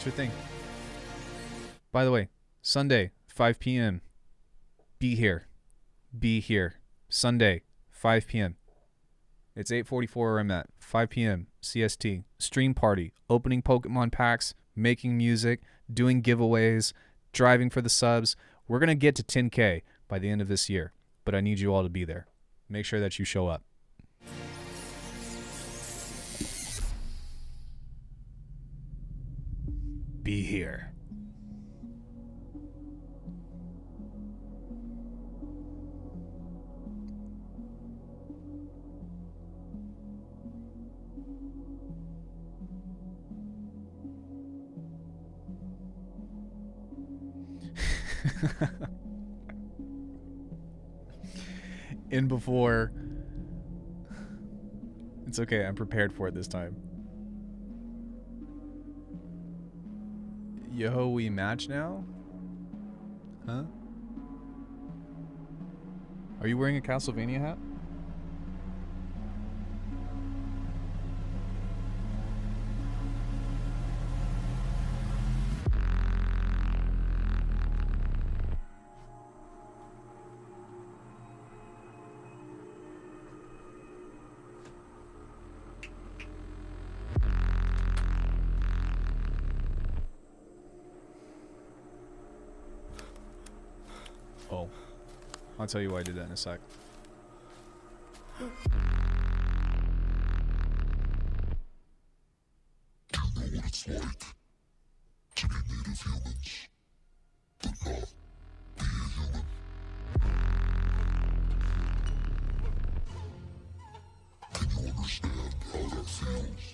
A: Sure thing. By the way, Sunday, 5 p.m. Be here. Be here. Sunday, 5 p.m. It's 8:44 where I'm at. 5 p.m. CST. Stream party. Opening Pokemon packs. Making music. doing giveaways, driving for the subs. We're going to get to 10K by the end of this year, but I need you all to be there. Make sure that you show up. Be here. In before. It's okay, I'm prepared for it this time. Yo, we match now? Huh? Are you wearing a Castlevania hat? Oh. I'll tell you why I did that in a sec.
B: You know what it's like to be native humans, but not be a human. Can you understand how that feels?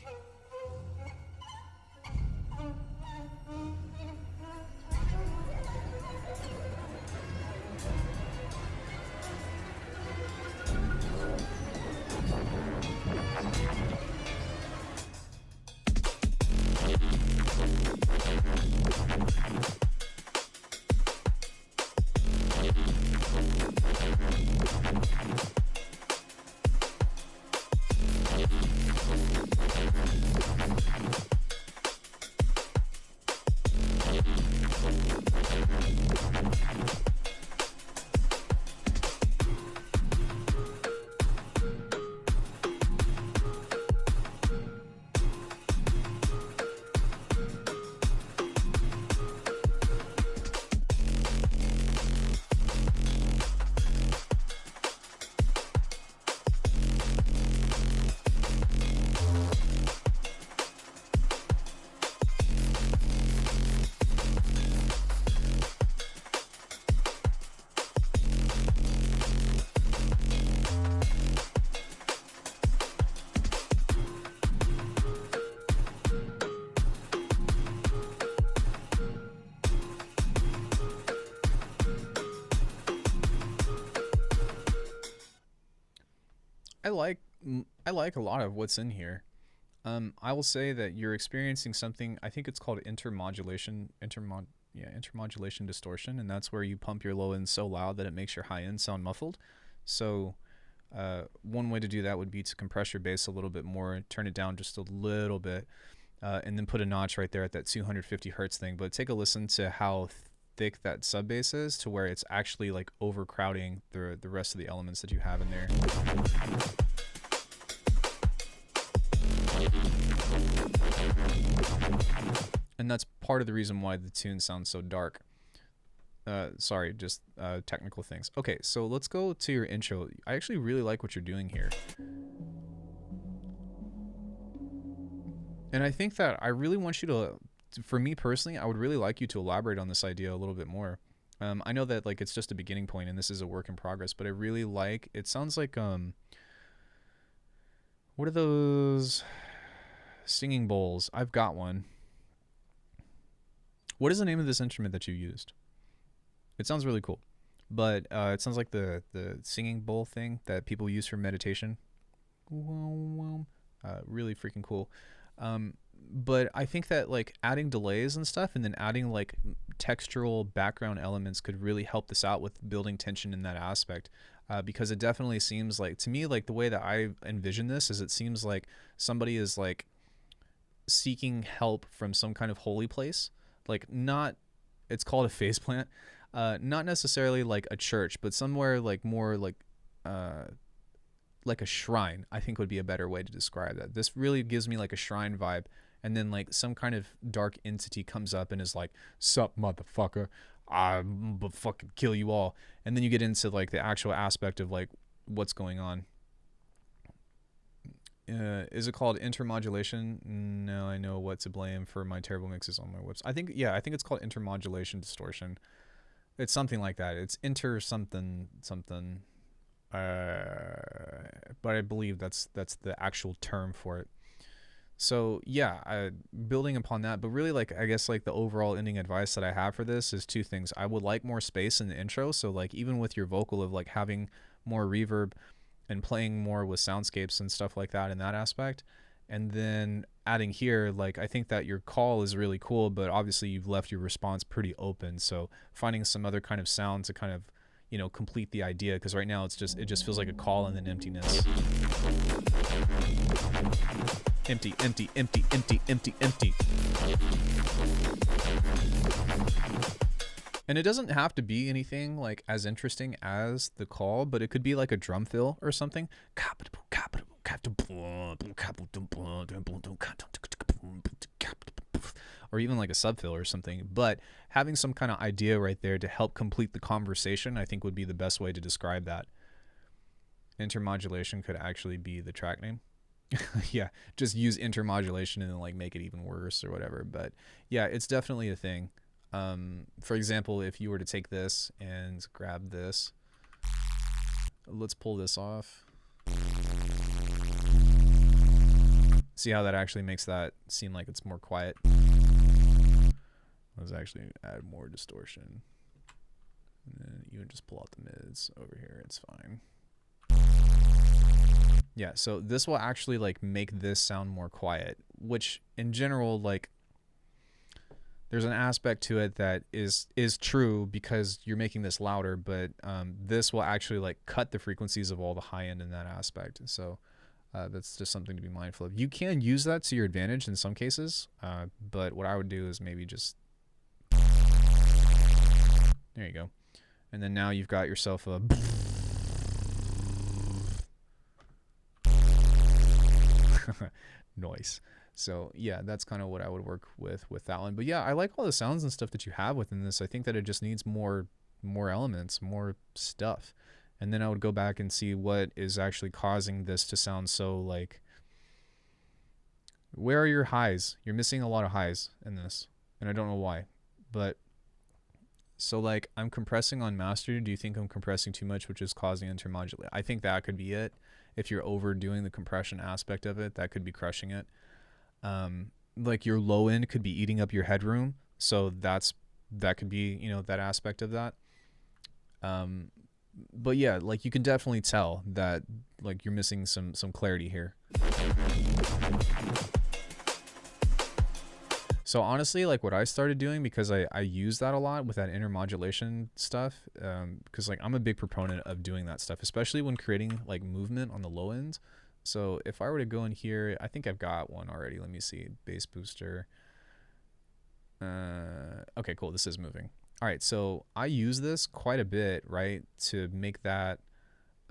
B: I like a lot of what's in here. I will say that you're experiencing something, I think it's called intermodulation distortion, and that's where you pump your low end so loud that it makes your high end sound muffled. So one way to do that would be to compress your bass a little bit more, turn it down just a little bit, and then put a notch right there at that 250 hertz thing. But take a listen to how thick that sub bass is, to where it's actually like overcrowding the rest of the elements that you have in there. And that's part of the reason why the tune sounds so dark. Sorry, just technical things. Okay, so let's go to your intro. I actually really like what you're doing here. And I think that I really want you to, for me personally, I would really like you to elaborate on this idea a little bit more. I know that like it's just a beginning point and this is a work in progress, but I really like, it sounds like, what are those singing bowls? I've got one. What is the name of this instrument that you used? It sounds really cool, but it sounds like the singing bowl thing that people use for meditation. Really freaking cool. But I think that like adding delays and stuff, and then adding like textural background elements could really help this out with building tension in that aspect. Because it definitely seems like, to me, like the way that I envision this is, it seems like somebody is like seeking help from some kind of holy place. Like not, it's called a faceplant, not necessarily like a church, but somewhere like more like a shrine, I think would be a better way to describe that. This really gives me like a shrine vibe, and then like some kind of dark entity comes up and is like, "Sup, motherfucker, I'm gonna fucking kill you all," and then you get into like the actual aspect of like what's going on. Is it called intermodulation? No, I know what to blame for my terrible mixes on my whips. I think it's called intermodulation distortion. It's something like that. It's inter something something. But I believe that's the actual term for it. So yeah, building upon that, but really like I guess like the overall ending advice that I have for this is two things. I would like more space in the intro, so like even with your vocal of like having more reverb and playing more with soundscapes and stuff like that in that aspect. And then adding here, like I think that your call is really cool, but obviously you've left your response pretty open. So finding some other kind of sound to kind of, you know, complete the idea, because right now it just feels like a call and then emptiness. Empty, empty, empty, empty, empty, empty. And it doesn't have to be anything like as interesting as the call, but it could be like a drum fill or something. Or even like a subfill or something. But having some kind of idea right there to help complete the conversation, I think would be the best way to describe that. Intermodulation could actually be the track name. Yeah, just use intermodulation and then like make it even worse or whatever. But yeah, it's definitely a thing. For example, if you were to take this and grab this, let's pull this off. See how that actually makes that seem like it's more quiet. Let's actually add more distortion. And then you would just pull out the mids over here. It's fine. Yeah, so this will actually like make this sound more quiet, which in general, like there's an aspect to it that is true because you're making this louder, but this will actually like cut the frequencies of all the high end in that aspect. So that's just something to be mindful of. You can use that to your advantage in some cases, but what I would do is maybe just, there you go. And then now you've got yourself a noise. So yeah, that's kind of what I would work with that one. But yeah, I like all the sounds and stuff that you have within this. I think that it just needs more elements, more stuff. And then I would go back and see what is actually causing this to sound so like, where are your highs? You're missing a lot of highs in this, and I don't know why. But so like I'm compressing on master. Do you think I'm compressing too much, which is causing intermodulation? I think that could be it. If you're overdoing the compression aspect of it, that could be crushing it. Like your low end could be eating up your headroom, so that could be, you know, that aspect of that. But yeah, like you can definitely tell that like you're missing some clarity here. So honestly, like what I started doing, because I use that a lot with that intermodulation stuff, because like I'm a big proponent of doing that stuff, especially when creating like movement on the low end. So if I were to go in here, I think I've got one already. Let me see, bass booster. Okay, cool, this is moving. All right, so I use this quite a bit, right, to make that,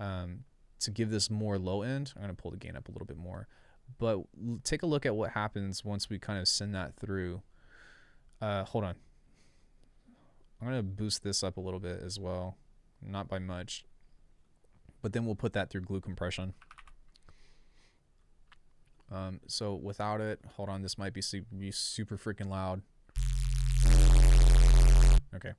B: to give this more low end. I'm gonna pull the gain up a little bit more. But take a look at what happens once we kind of send that through. Hold on. I'm going to boost this up a little bit as well. Not by much. But then we'll put that through glue compression. So without it, hold on, this might be super freaking loud. Okay.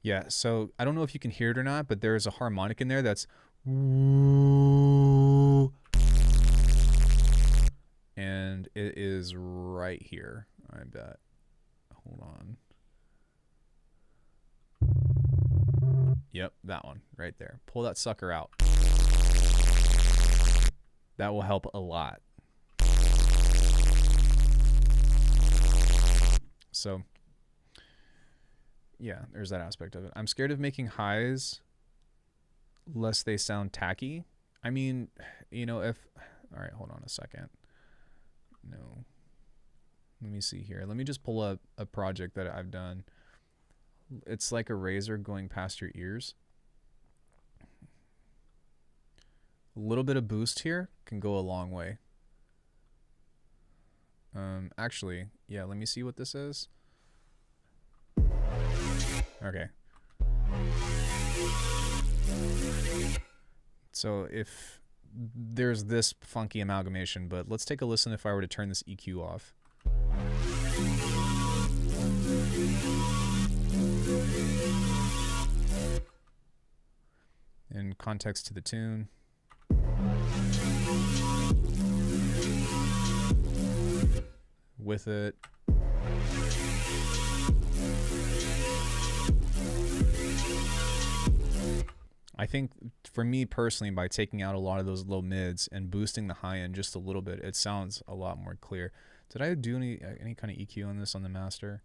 B: Yeah, so I don't know if you can hear it or not, but there is a harmonic in there that's woo, and it is right here, I bet. Hold on. Yep, that one right there. Pull that sucker out. That will help a lot. So yeah, there's that aspect of it. I'm scared of making highs lest they sound tacky. I mean, you know, if, all right, hold on a second. No, let me see here. Let me just pull up a project that I've done. It's like a razor going past your ears. A little bit of boost here can go a long way. Actually, yeah, let me see what this is. Okay. So if there's this funky amalgamation, but let's take a listen if I were to turn this EQ off. In context to the tune. With it. I think for me personally, by taking out a lot of those low mids and boosting the high end just a little bit, it sounds a lot more clear. Did I do any kind of EQ on this on the master?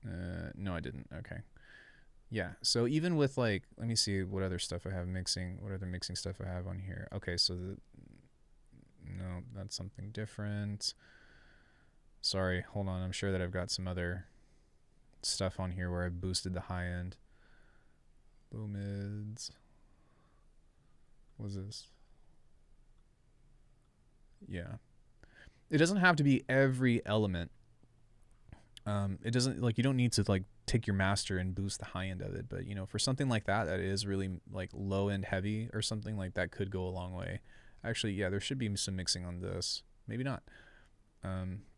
B: No, I didn't. Okay. Yeah, so even with like, let me see what other stuff I have mixing, what other mixing stuff I have on here. Okay, so no, that's something different. Sorry, hold on. I'm sure that I've got some other stuff on here where I boosted the high end. Low mids. What's this? Yeah. It doesn't have to be every element. It doesn't, like, you don't need to like take your master and boost the high end of it, but you know, for something like that is really like low end heavy or something like that could go a long way. Actually, yeah, there should be some mixing on this. Maybe not.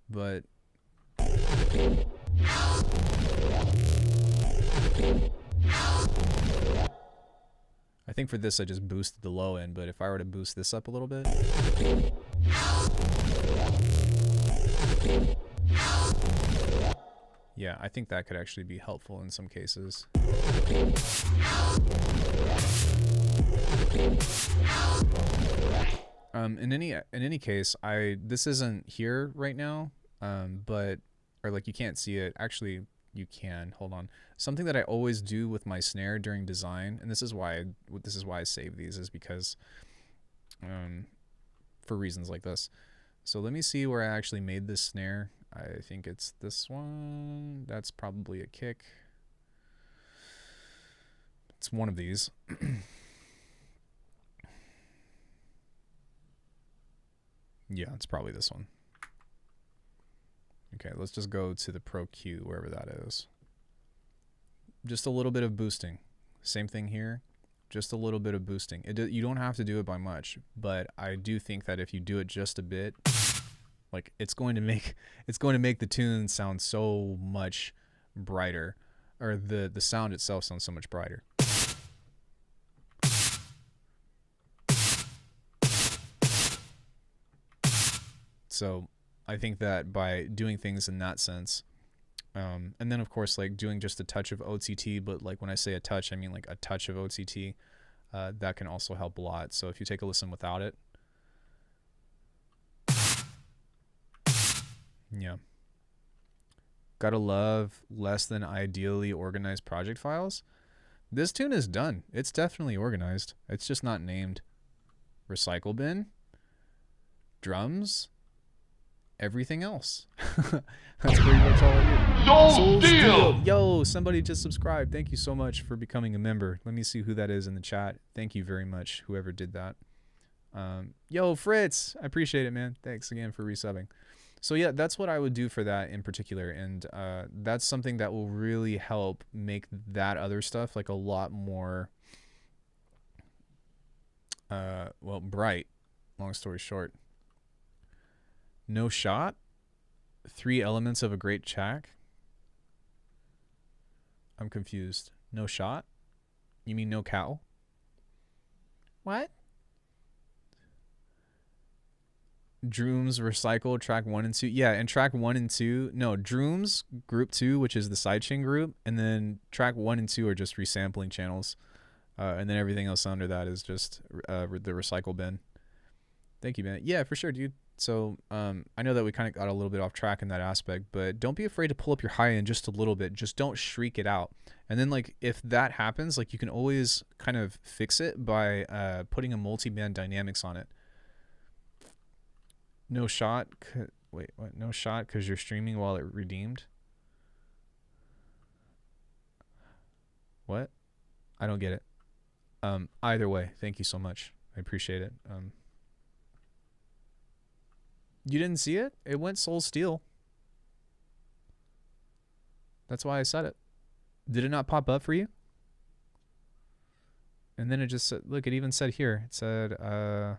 B: But I think for this I just boosted the low end, but if I were to boost this up a little bit. Yeah, I think that could actually be helpful in some cases. In any case, this isn't here right now, but or like you can't see it. Actually, you can. Hold on. Something that I always do with my snare during design, and this is why I save these, is because for reasons like this. So let me see where I actually made this snare. I think it's this one. That's probably a kick. It's one of these. Yeah, it's probably this one. Okay, let's just go to the Pro Q, wherever that is. Just a little bit of boosting. Same thing here. Just a little bit of boosting. You don't have to do it by much, but I do think that if you do it just a bit, like it's going to make the tune sound so much brighter, or the sound itself sounds so much brighter. So I think that by doing things in that sense, and then of course like doing just a touch of OTT, but like when I say a touch, I mean like a touch of OTT, that can also help a lot. So if you take a listen without it. Yeah. Gotta love less than ideally organized project files. This tune is done. It's definitely organized. It's just not named. Recycle bin. Drums. Everything else. That's pretty much all I do. Soul Steel! Yo, somebody just subscribed. Thank you so much for becoming a member. Let me see who that is in the chat. Thank you very much, whoever did that. Yo, Fritz. I appreciate it, man. Thanks again for resubbing. So yeah, that's what I would do for that in particular, and that's something that will really help make that other stuff like a lot more, well, bright. Long story short. No shot? 3 elements of a great track? I'm confused. No shot? You mean no cow? What? Drooms recycle track 1 and 2. Yeah, and track 1 and 2. No, Drooms group 2, which is the sidechain group, and then track 1 and 2 are just resampling channels, and then everything else under that is just the recycle bin. Thank you, man. Yeah, for sure, dude. So I know that we kind of got a little bit off track in that aspect, but don't be afraid to pull up your high end just a little bit. Just don't shriek it out. And then like if that happens, like you can always kind of fix it by putting a multi-band dynamics on it. No shot. Wait, what? No shot because you're streaming while it redeemed? What? I don't get it. Either way, thank you so much. I appreciate it. You didn't see it? It went Soul Steel. That's why I said it. Did it not pop up for you? And then it just said, look, it even said here. It said, I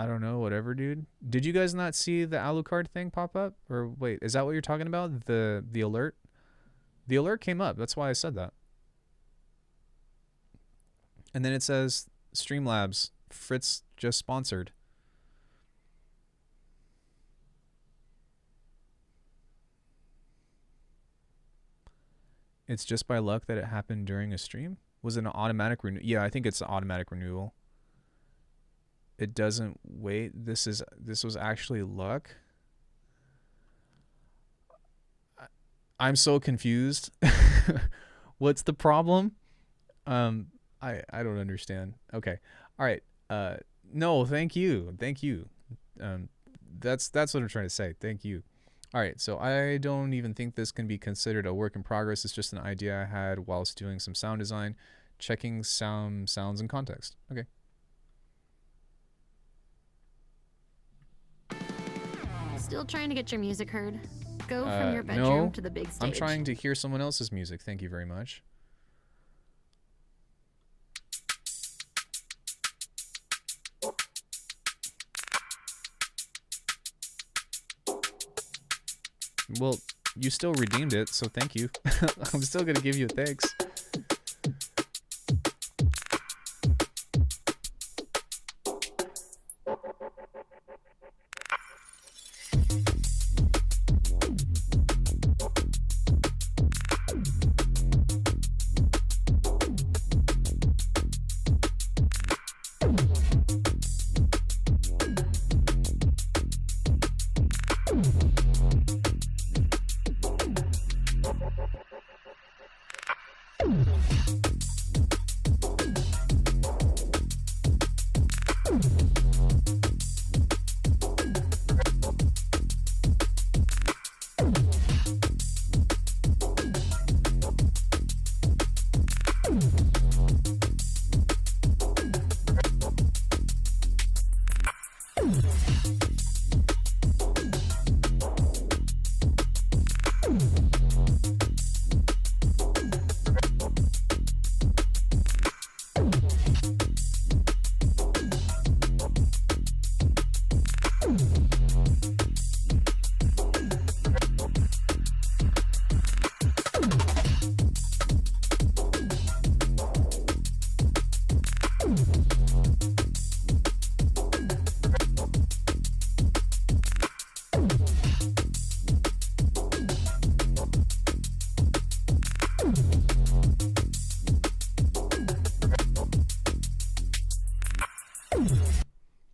B: don't know, whatever, dude. Did you guys not see the ALUCARD thing pop up? Or wait, is that what you're talking about? The alert? The alert came up. That's why I said that. And then it says, Streamlabs, Fritz just sponsored. It's just by luck that it happened during a stream? Was it an automatic renewal? Yeah, I think it's an automatic renewal. It doesn't wait. This was actually luck. I'm so confused. What's the problem? I don't understand. Okay. All right. No, thank you. Thank you. That's what I'm trying to say. Thank you. All right. So I don't even think this can be considered a work in progress. It's just an idea I had whilst doing some sound design, checking some sounds in context. Okay.
D: Still trying to get your music heard? Go from your bedroom
B: no,
D: to the big stage.
B: I'm trying to hear someone else's music. Thank you very much. Well, you still redeemed it, so thank you. I'm still going to give you a thanks.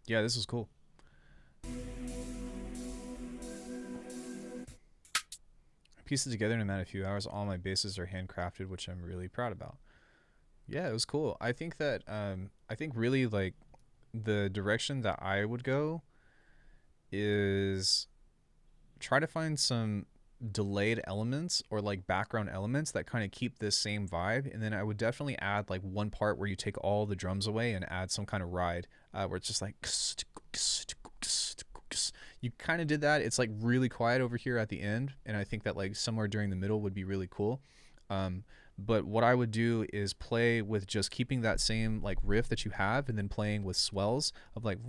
B: Yeah, this was cool. I pieced it together in a few hours. All my bases are handcrafted, which I'm really proud about. Yeah, it was cool. I think that I think really like the direction that I would go is try to find some delayed elements or like background elements that kind of keep this same vibe, and then I would definitely add like one part where you take all the drums away and add some kind of ride where it's just like you kind of did that. It's like really quiet over here at the end, and I think that like somewhere during the middle would be really cool. But what I would do is play with just keeping that same like riff that you have, and then playing with swells of like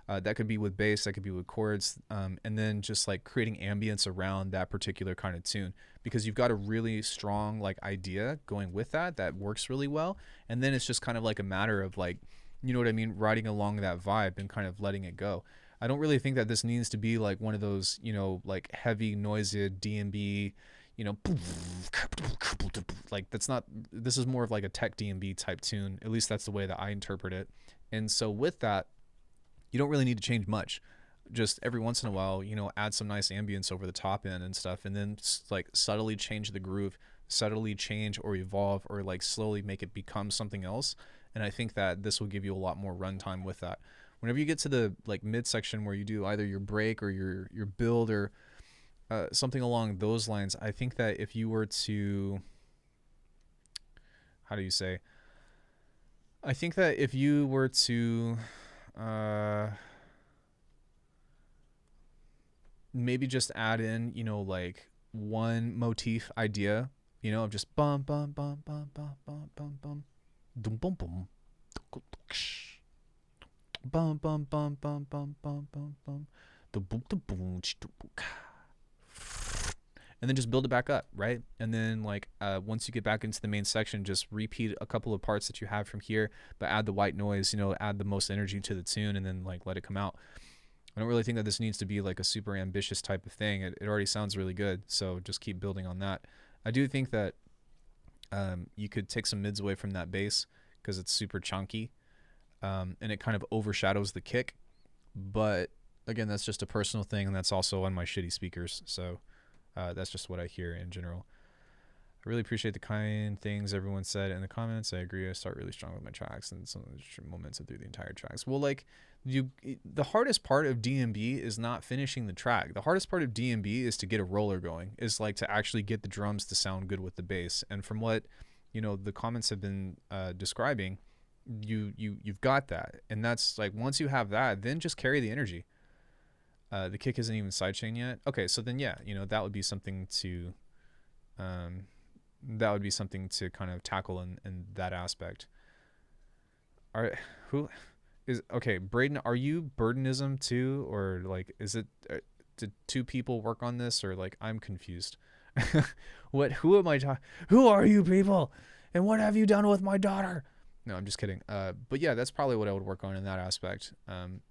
B: that could be with bass, that could be with chords, and then just like creating ambience around that particular kind of tune, because you've got a really strong like idea going with that works really well, and then it's just kind of like a matter of like, you know what I mean, riding along that vibe and kind of letting it go. I don't really think that this needs to be like one of those, you know, like heavy noisy D&B, you know, like that's not, this is more of like a tech D&B type tune. At least that's the way that I interpret it. And so with that, you don't really need to change much. Just every once in a while, you know, add some nice ambience over the top end and stuff, and then like subtly change the groove, subtly change or evolve, or like slowly make it become something else. And I think that this will give you a lot more runtime with that. Whenever you get to the like midsection where you do either your break or your build or something along those lines, I think that if you were to, how do you say? I think that if you were to maybe just add in, you know, like one motif idea, you know, of just bum bum bum bum bum bum bum bum dum bum bum bum bum bum bum bum bum bum bum the boom the boom, and then just build it back up, right? And then like once you get back into the main section, just repeat a couple of parts that you have from here, but add the white noise, you know, add the most energy to the tune, and then like let it come out. I don't really think that this needs to be like a super ambitious type of thing. It already sounds really good, so just keep building on that. I do think that you could take some mids away from that bass because it's super chunky, and it kind of overshadows the kick. But again, that's just a personal thing, and that's also on my shitty speakers, so that's just what I hear in general. I really appreciate the kind things everyone said in the comments. I agree. I start really strong with my tracks, and some of the moments through the entire tracks. Well, like the hardest part of DMB is not finishing the track. The hardest part of DMB is to get a roller going. Is like to actually get the drums to sound good with the bass. And from what you know, the comments have been describing, you've got that, and that's like once you have that, then just carry the energy. The kick isn't even sidechain yet. Okay, so then yeah, you know, that would be something to kind of tackle in that aspect. Braden, are you burdenism too, or like is it did two people work on this, or like I'm confused? Who am I talking? Who are you people? And what have you done with my daughter? No, I'm just kidding. But yeah, that's probably what I would work on in that aspect.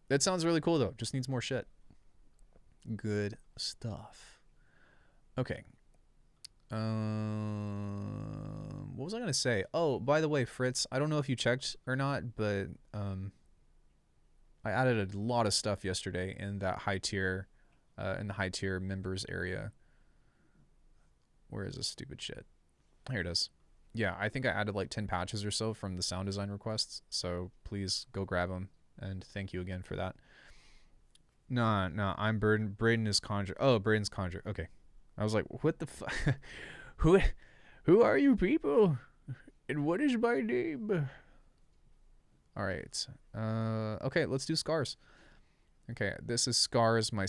B: That sounds really cool though. Just needs more shit. Good stuff. Okay. What was I gonna say? Oh, by the way, Fritz, I don't know if you checked or not, but I added a lot of stuff yesterday in that high tier, in the high tier members area. Where is this stupid shit? Here it is. Yeah, I think I added like 10 patches or so from the sound design requests. So please go grab them, and thank you again for that. No, I'm Braden. Braden is Conjure. Oh, Braden's Conjure. Okay. I was like, what the fuck? Who are you people? And what is my name? All right. Okay, let's do Scars. Okay, this is Scars, my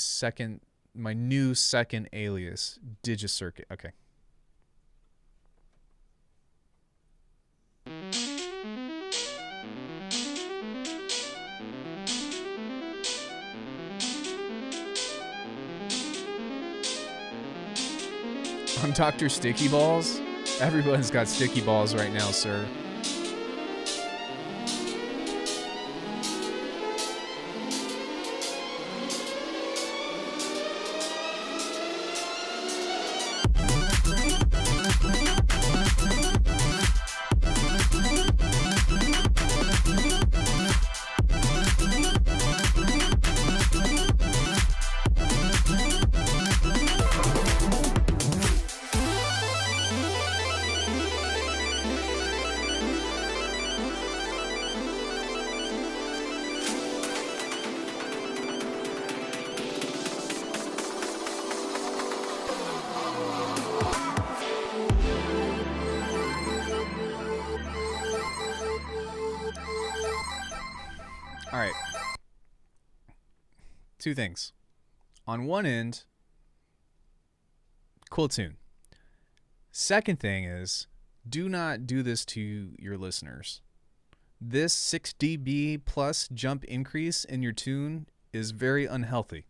B: new second alias, Digicircuit. Okay. I'm Dr. Sticky Balls. Everyone's got sticky balls right now, sir. All right. Two things. On one end, cool tune. Second thing is, do not do this to your listeners. This 6 dB plus jump increase in your tune is very unhealthy.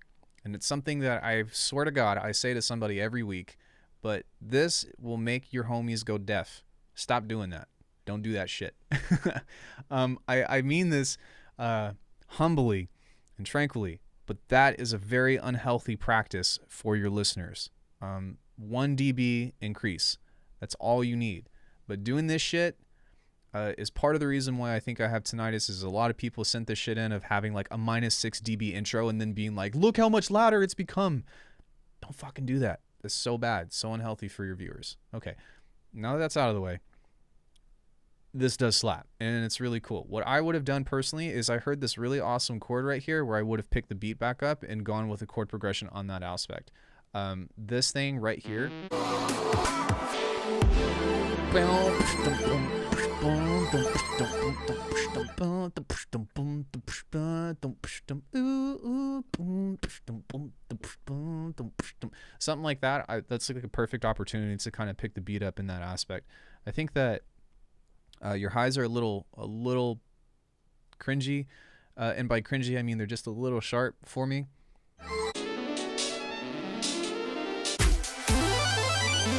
B: And it's something that I swear to God, I say to somebody every week, but this will make your homies go deaf. Stop doing that. Don't do that shit. I mean this humbly and tranquilly, but that is a very unhealthy practice for your listeners. 1 dB increase. That's all you need. But doing this shit is part of the reason why I think I have tinnitus. Is a lot of people sent this shit in of having like a -6 dB intro and then being like, look how much louder it's become. Don't fucking do that. That's so bad, so unhealthy for your viewers. Okay, now that that's out of the way, this does slap, and it's really cool. What I would have done personally is I heard this really awesome chord right here where I would have picked the beat back up and gone with a chord progression on that aspect. This thing right here. Something like that. That's like a perfect opportunity to kind of pick the beat up in that aspect. I think that your highs are a little cringy, and by cringy I mean they're just a little sharp for me.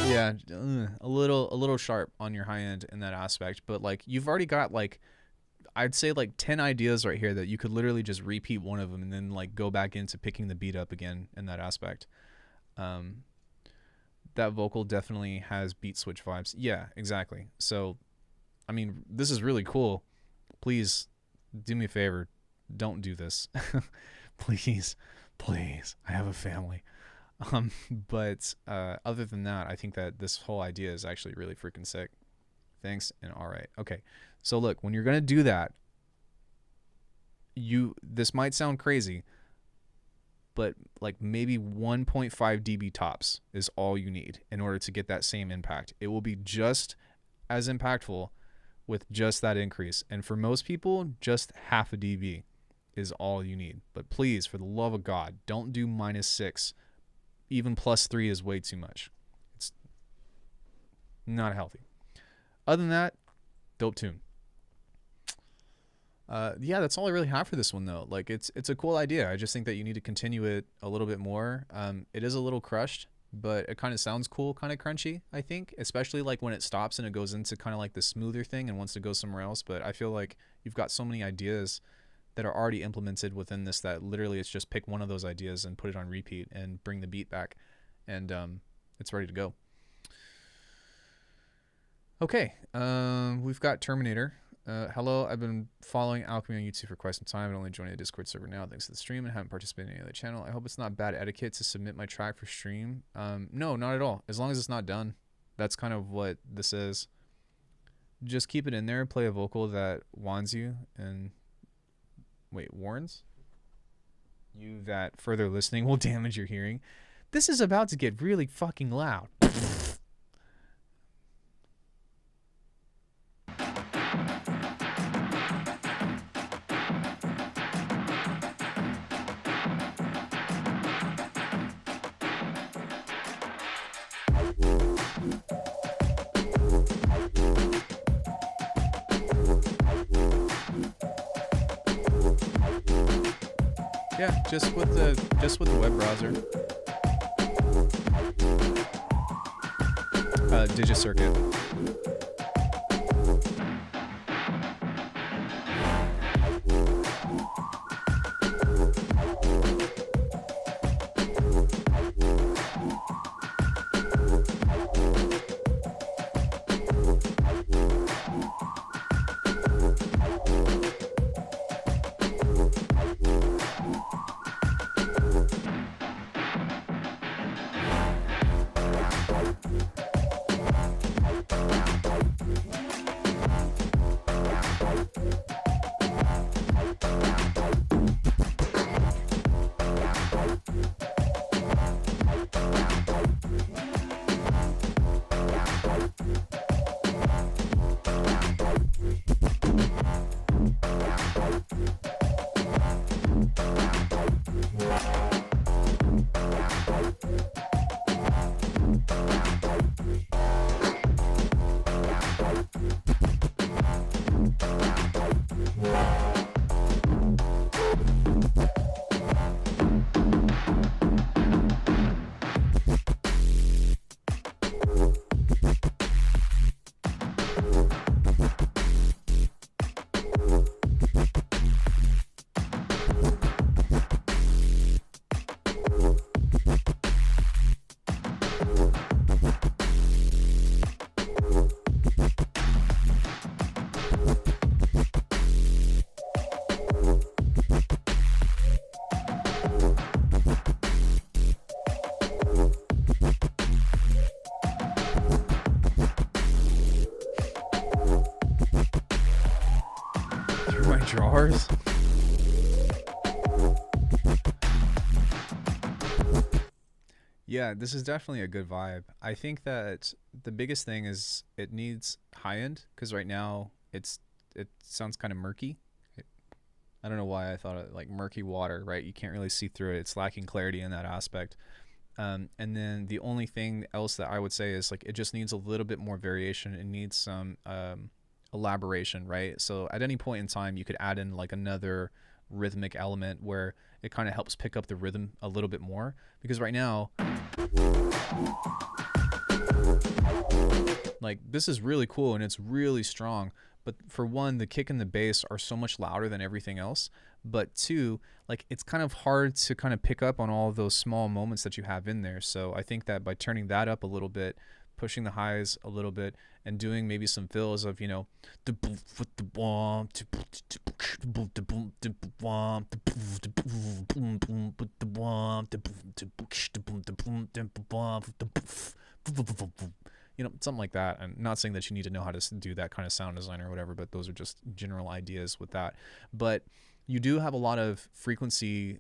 B: Yeah, a little sharp on your high end in that aspect, but like you've already got like I'd say like 10 ideas right here that you could literally just repeat one of them and then like go back into picking the beat up again in that aspect. That vocal definitely has beat switch vibes. Yeah, exactly. So I mean, this is really cool. Please do me a favor, don't do this. Please, I have a family. But other than that, I think that this whole idea is actually really freaking sick. Thanks and all right. Okay. So look, when you're going to do that, this might sound crazy, but like maybe 1.5 dB tops is all you need in order to get that same impact. It will be just as impactful with just that increase. And for most people, just half a dB is all you need. But please, for the love of God, don't do -6. Even +3 is way too much. It's not healthy. Other than that, dope tune. Yeah, that's all I really have for this one though. Like it's a cool idea. I just think that you need to continue it a little bit more. It is a little crushed, but it kind of sounds cool, kind of crunchy, I think, especially like when it stops and it goes into kind of like the smoother thing and wants to go somewhere else. But I feel like you've got so many ideas that are already implemented within this that literally it's just pick one of those ideas and put it on repeat and bring the beat back, and it's ready to go. Okay, we've got Terminator. Hello, I've been following Alckemy on YouTube for quite some time and only joining the Discord server now thanks to the stream and haven't participated in any other channel. I hope it's not bad etiquette to submit my track for stream. No, not at all. As long as it's not done. That's kind of what this is. Just keep it in there, play a vocal that warns you and... Wait, warns? You that further listening will damage your hearing. This is about to get really fucking loud. Yeah, just with the web browser. DigiCircuit. Drawers. Yeah, this is definitely a good vibe. I think that the biggest thing is it needs high end because right now it sounds kind of murky. I don't know why I thought it like murky water, right? You can't really see through it. It's lacking clarity in that aspect. And then the only thing else that I would say is like it just needs a little bit more variation. It needs some elaboration, right? So at any point in time, you could add in like another rhythmic element where it kind of helps pick up the rhythm a little bit more. Because right now, like this is really cool and it's really strong. But for one, the kick and the bass are so much louder than everything else. But two, like it's kind of hard to kind of pick up on all of those small moments that you have in there. So I think that by turning that up a little bit, pushing the highs a little bit, and doing maybe some fills of, you know, you know, something like that. I'm not saying that you need to know how to do that kind of sound design or whatever, but those are just general ideas with that. But you do have a lot of frequency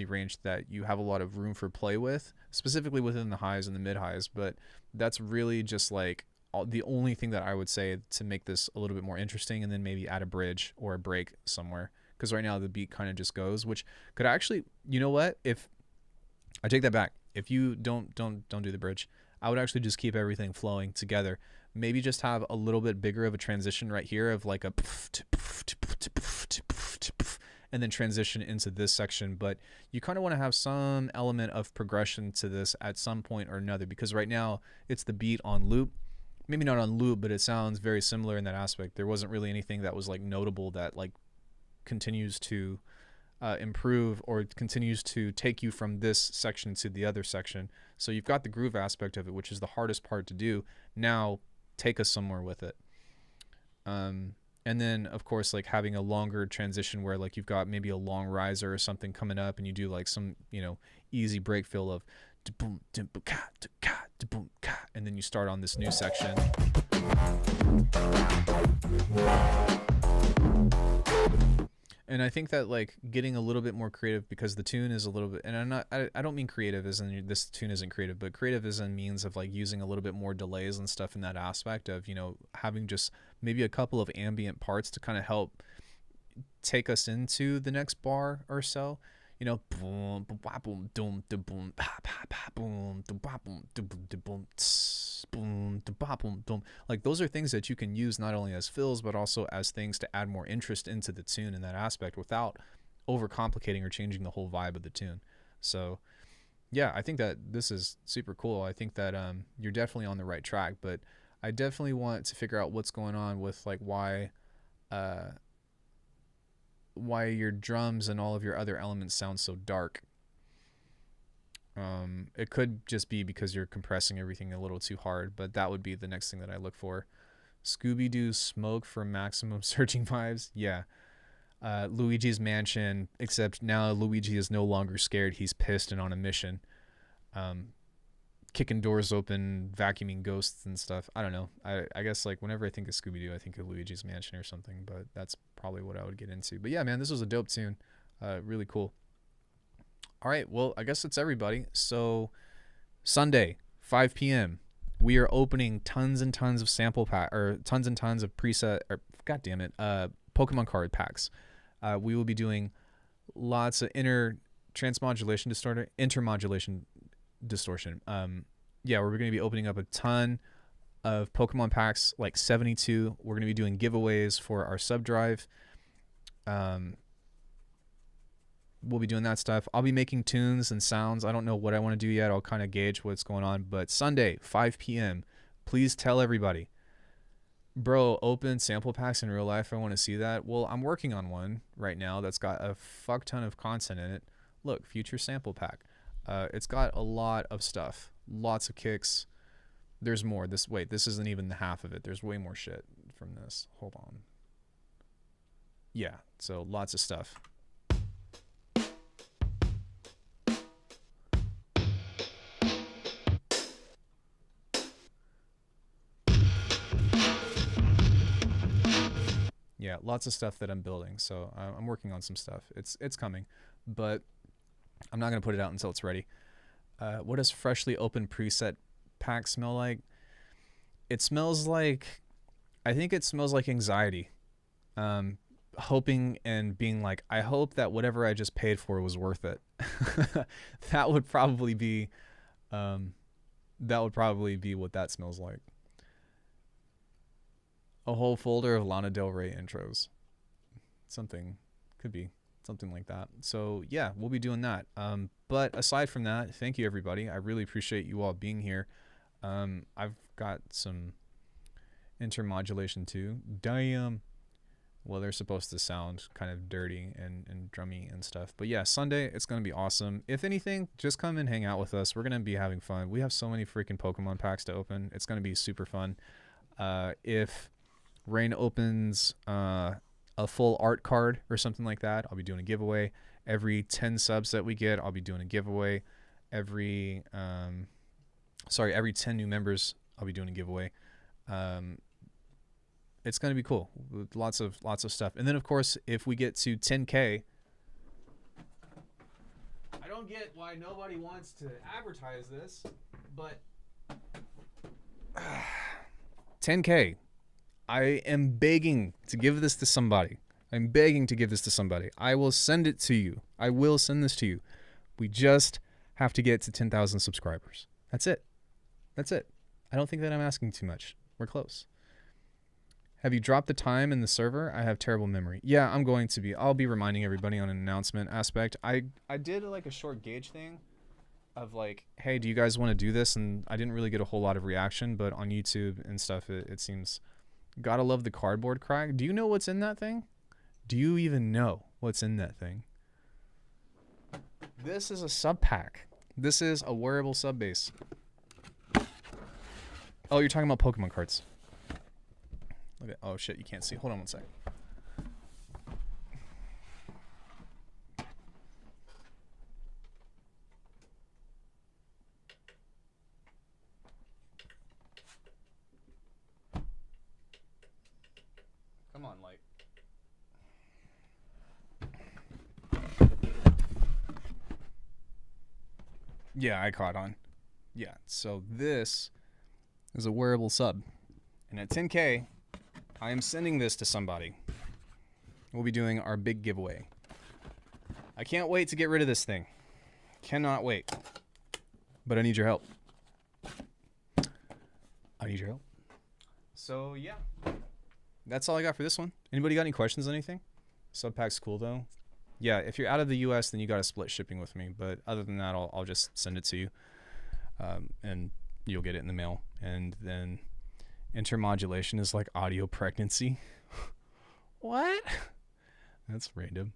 B: range that you have a lot of room for play with, specifically within the highs and the mid highs. But that's really just like the only thing that I would say to make this a little bit more interesting, and then maybe add a bridge or a break somewhere. Because right now the beat kind of just goes, which could actually, you know what? If I take that back, if you don't do the bridge, I would actually just keep everything flowing together. Maybe just have a little bit bigger of a transition right here of like a and then transition into this section. But you kind of want to have some element of progression to this at some point or another, because right now it's the beat on loop. Maybe not on loop, but it sounds very similar in that aspect. There wasn't really anything that was like notable that like continues to improve or continues to take you from this section to the other section. So you've got the groove aspect of it, which is the hardest part to do. Now take us somewhere with it. And then of course, like having a longer transition where like you've got maybe a long riser or something coming up and you do like some, you know, easy break fill of and then you start on this new section. And I think that like getting a little bit more creative, because the tune is a little bit, and I don't mean creative as in this tune isn't creative, but creative is in means of like using a little bit more delays and stuff in that aspect of, you know, having just maybe a couple of ambient parts to kind of help take us into the next bar or so. You know, boom, boom, boom, boom, boom, boom, boom, boom, boom. Like those are things that you can use not only as fills, but also as things to add more interest into the tune in that aspect without overcomplicating or changing the whole vibe of the tune. So, yeah, I think that this is super cool. I think that you're definitely on the right track, but I definitely want to figure out what's going on with like why your drums and all of your other elements sound so dark. It could just be because you're compressing everything a little too hard, but that would be the next thing that I look for. Scooby-Doo smoke for maximum searching vibes. Yeah. Luigi's Mansion, except now Luigi is no longer scared. He's pissed and on a mission. Kicking doors open, vacuuming ghosts and stuff. I don't know. I guess like whenever I think of Scooby-Doo, I think of Luigi's Mansion or something, but that's probably what I would get into. But yeah, man, this was a dope tune. Really cool. All right, well, I guess that's everybody. So Sunday, 5 p.m., we are opening tons and tons of sample pack, or tons and tons of preset, or god damn it, Pokemon card packs. We will be doing lots of intermodulation distortion. Yeah, we're going to be opening up a ton of Pokemon packs, like 72. We're going to be doing giveaways for our sub drive. We'll be doing that stuff. I'll be making tunes and sounds. I don't know what I want to do yet. I'll kind of gauge what's going on. But Sunday, 5 p.m., please tell everybody. Bro, open sample packs in real life. I want to see that. Well, I'm working on one right now that's got a fuck ton of content in it. Look, future sample pack. It's got a lot of stuff. Lots of kicks. There's more. This isn't even the half of it. There's way more shit from this. Hold on. Yeah, so lots of stuff. Yeah, lots of stuff that I'm building. So I'm working on some stuff. It's coming, but I'm not going to put it out until it's ready. What does freshly opened preset pack smell like? It smells like, I think it smells like anxiety. Hoping and being like, I hope that whatever I just paid for was worth it. That would probably be what that smells like. A whole folder of Lana Del Rey intros. Could be something like that. So yeah, we'll be doing that. But aside from that, thank you everybody. I really appreciate you all being here. I've got some intermodulation too. Damn. Well, they're supposed to sound kind of dirty and drummy and stuff. But yeah, Sunday, it's going to be awesome. If anything, just come and hang out with us. We're going to be having fun. We have so many freaking Pokemon packs to open. It's going to be super fun. If Rain opens a full art card or something like that, I'll be doing a giveaway. Every 10 subs that we get, I'll be doing a giveaway. Every 10 new members, I'll be doing a giveaway. It's going to be cool. Lots of stuff. And then of course, if we get to 10K, I don't get why nobody wants to advertise this, but 10K. I am begging to give this to somebody. I'm begging to give this to somebody. I will send it to you. I will send this to you. We just have to get to 10,000 subscribers. That's it. That's it. I don't think that I'm asking too much. We're close. Have you dropped the time in the server? I have terrible memory. Yeah, I'm going to be. I'll be reminding everybody on an announcement aspect. I did like a short gauge thing of like, hey, do you guys want to do this? And I didn't really get a whole lot of reaction, but on YouTube and stuff, it seems. Gotta love the cardboard crack. Do you know what's in that thing? Do you even know what's in that thing? This is a sub pack. This is a wearable sub base. Oh, you're talking about Pokemon cards. Look at, oh shit, you can't see. Hold on one sec. Come on, light. Yeah, I caught on. Yeah, so this is a wearable sub. And at 10K, I am sending this to somebody. We'll be doing our big giveaway. I can't wait to get rid of this thing. Cannot wait. But I need your help. I need your help. So, yeah. That's all I got for this one. Anybody got any questions on anything? Subpack's cool, though. Yeah, if you're out of the U.S., then you got to split shipping with me. But other than that, I'll just send it to you. And you'll get it in the mail. And then intermodulation is like audio pregnancy. What? That's random.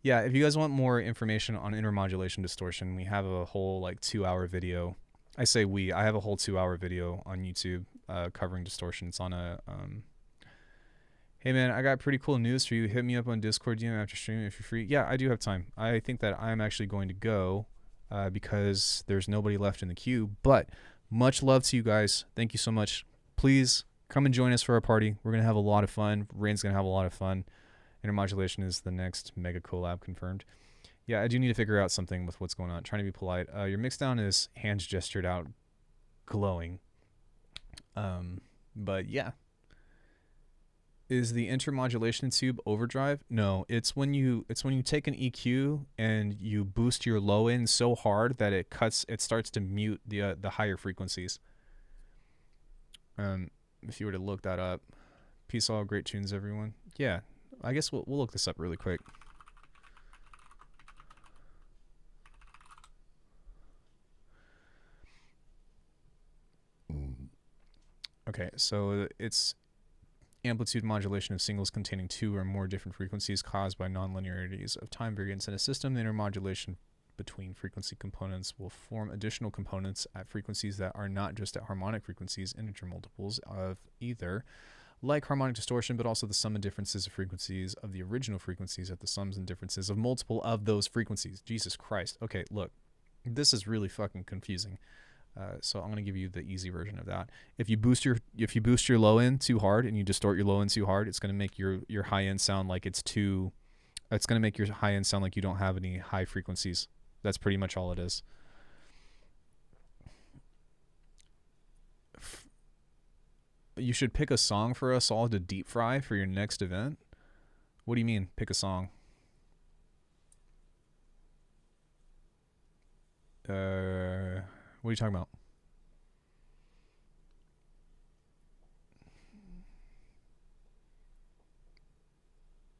B: Yeah, if you guys want more information on intermodulation distortion, we have a whole like 2-hour video. I say we. I have a whole 2-hour video on YouTube covering distortion. It's on a... Hey man, I got pretty cool news for you. Hit me up on Discord DM after streaming if you're free. Yeah, I do have time. I think that I'm actually going to go because there's nobody left in the queue. But much love to you guys. Thank you so much. Please come and join us for our party. We're going to have a lot of fun. Rain's going to have a lot of fun. Intermodulation is the next mega collab confirmed. Yeah, I do need to figure out something with what's going on. Trying to be polite. Your mixdown is hands gestured out, glowing. But yeah. Is the intermodulation tube overdrive? No, it's when you take an EQ and you boost your low end so hard that it starts to mute the higher frequencies. If you were to look that up, peace all, great tunes, everyone. Yeah, I guess we'll look this up really quick. Okay, so it's amplitude modulation of singles containing 2 or more different frequencies caused by nonlinearities of time variance in a system. The intermodulation between frequency components will form additional components at frequencies that are not just at harmonic frequencies, integer multiples of either, like harmonic distortion, but also the sum and differences of frequencies of the original frequencies at the sums and differences of multiple of those frequencies. Jesus Christ. Okay, look, this is really fucking confusing. So I'm going to give you the easy version of that. If you boost your low end too hard and you distort your low end too hard, it's going to make your high end sound like it's going to make your high end sound like you don't have any high frequencies. That's pretty much all it is. You should pick a song for us all to deep fry for your next event. What do you mean, pick a song? What are you talking about?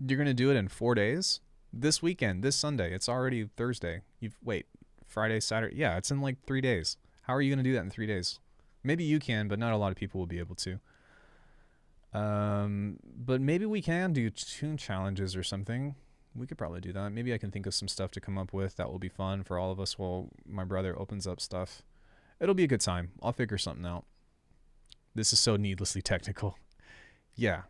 B: You're going to do it in 4 days? This weekend, this Sunday. It's already Thursday. Wait, Friday, Saturday. Yeah, it's in like 3 days. How are you going to do that in 3 days? Maybe you can, but not a lot of people will be able to. But maybe we can do tune challenges or something. We could probably do that. Maybe I can think of some stuff to come up with that will be fun for all of us while my brother opens up stuff. It'll be a good time. I'll figure something out. This is so needlessly technical. Yeah.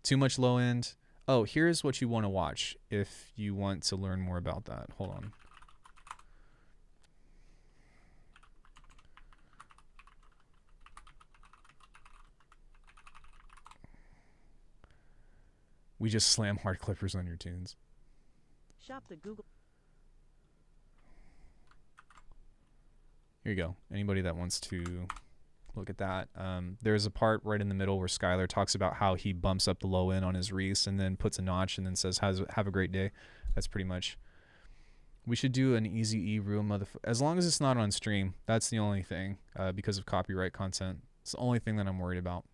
B: Too much low end. Oh, here's what you want to watch if you want to learn more about that. Hold on. We just slam hard clippers on your tunes.
E: Shop the Google.
B: Here you go. Anybody that wants to look at that. There's a part right in the middle where Skylar talks about how he bumps up the low end on his Reese and then puts a notch and then says, have a great day. That's pretty much. We should do an easy E rule, as long as it's not on stream. That's the only thing, because of copyright content. It's the only thing that I'm worried about.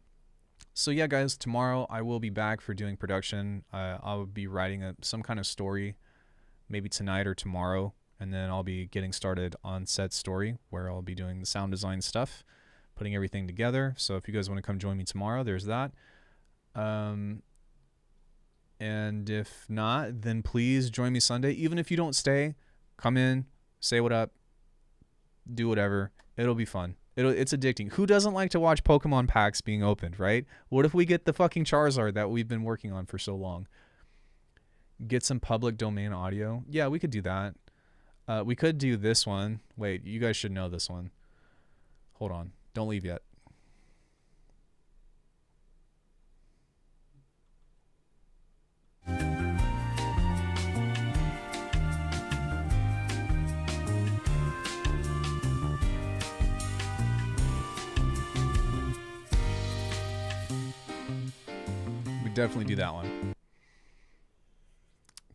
B: So yeah, guys, tomorrow I will be back for doing production. I'll be writing some kind of story, maybe tonight or tomorrow, and then I'll be getting started on said story where I'll be doing the sound design stuff, putting everything together. So if you guys want to come join me tomorrow, there's that. And if not, then please join me Sunday. Even if you don't stay, come in, say what up, do whatever. It'll be fun. It's addicting. Who doesn't like to watch Pokemon packs being opened, right? What if we get the fucking Charizard that we've been working on for so long? Get some public domain audio. Yeah, we could do that. We could do this one. Wait, you guys should know this one. Hold on. Don't leave yet. Definitely do that one.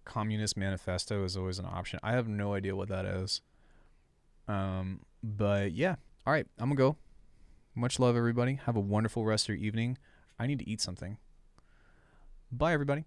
B: Communist Manifesto is always an option. I have no idea what that is. But yeah. All right, I'm gonna go. Much love, everybody. Have a wonderful rest of your evening. I need to eat something. Bye, everybody.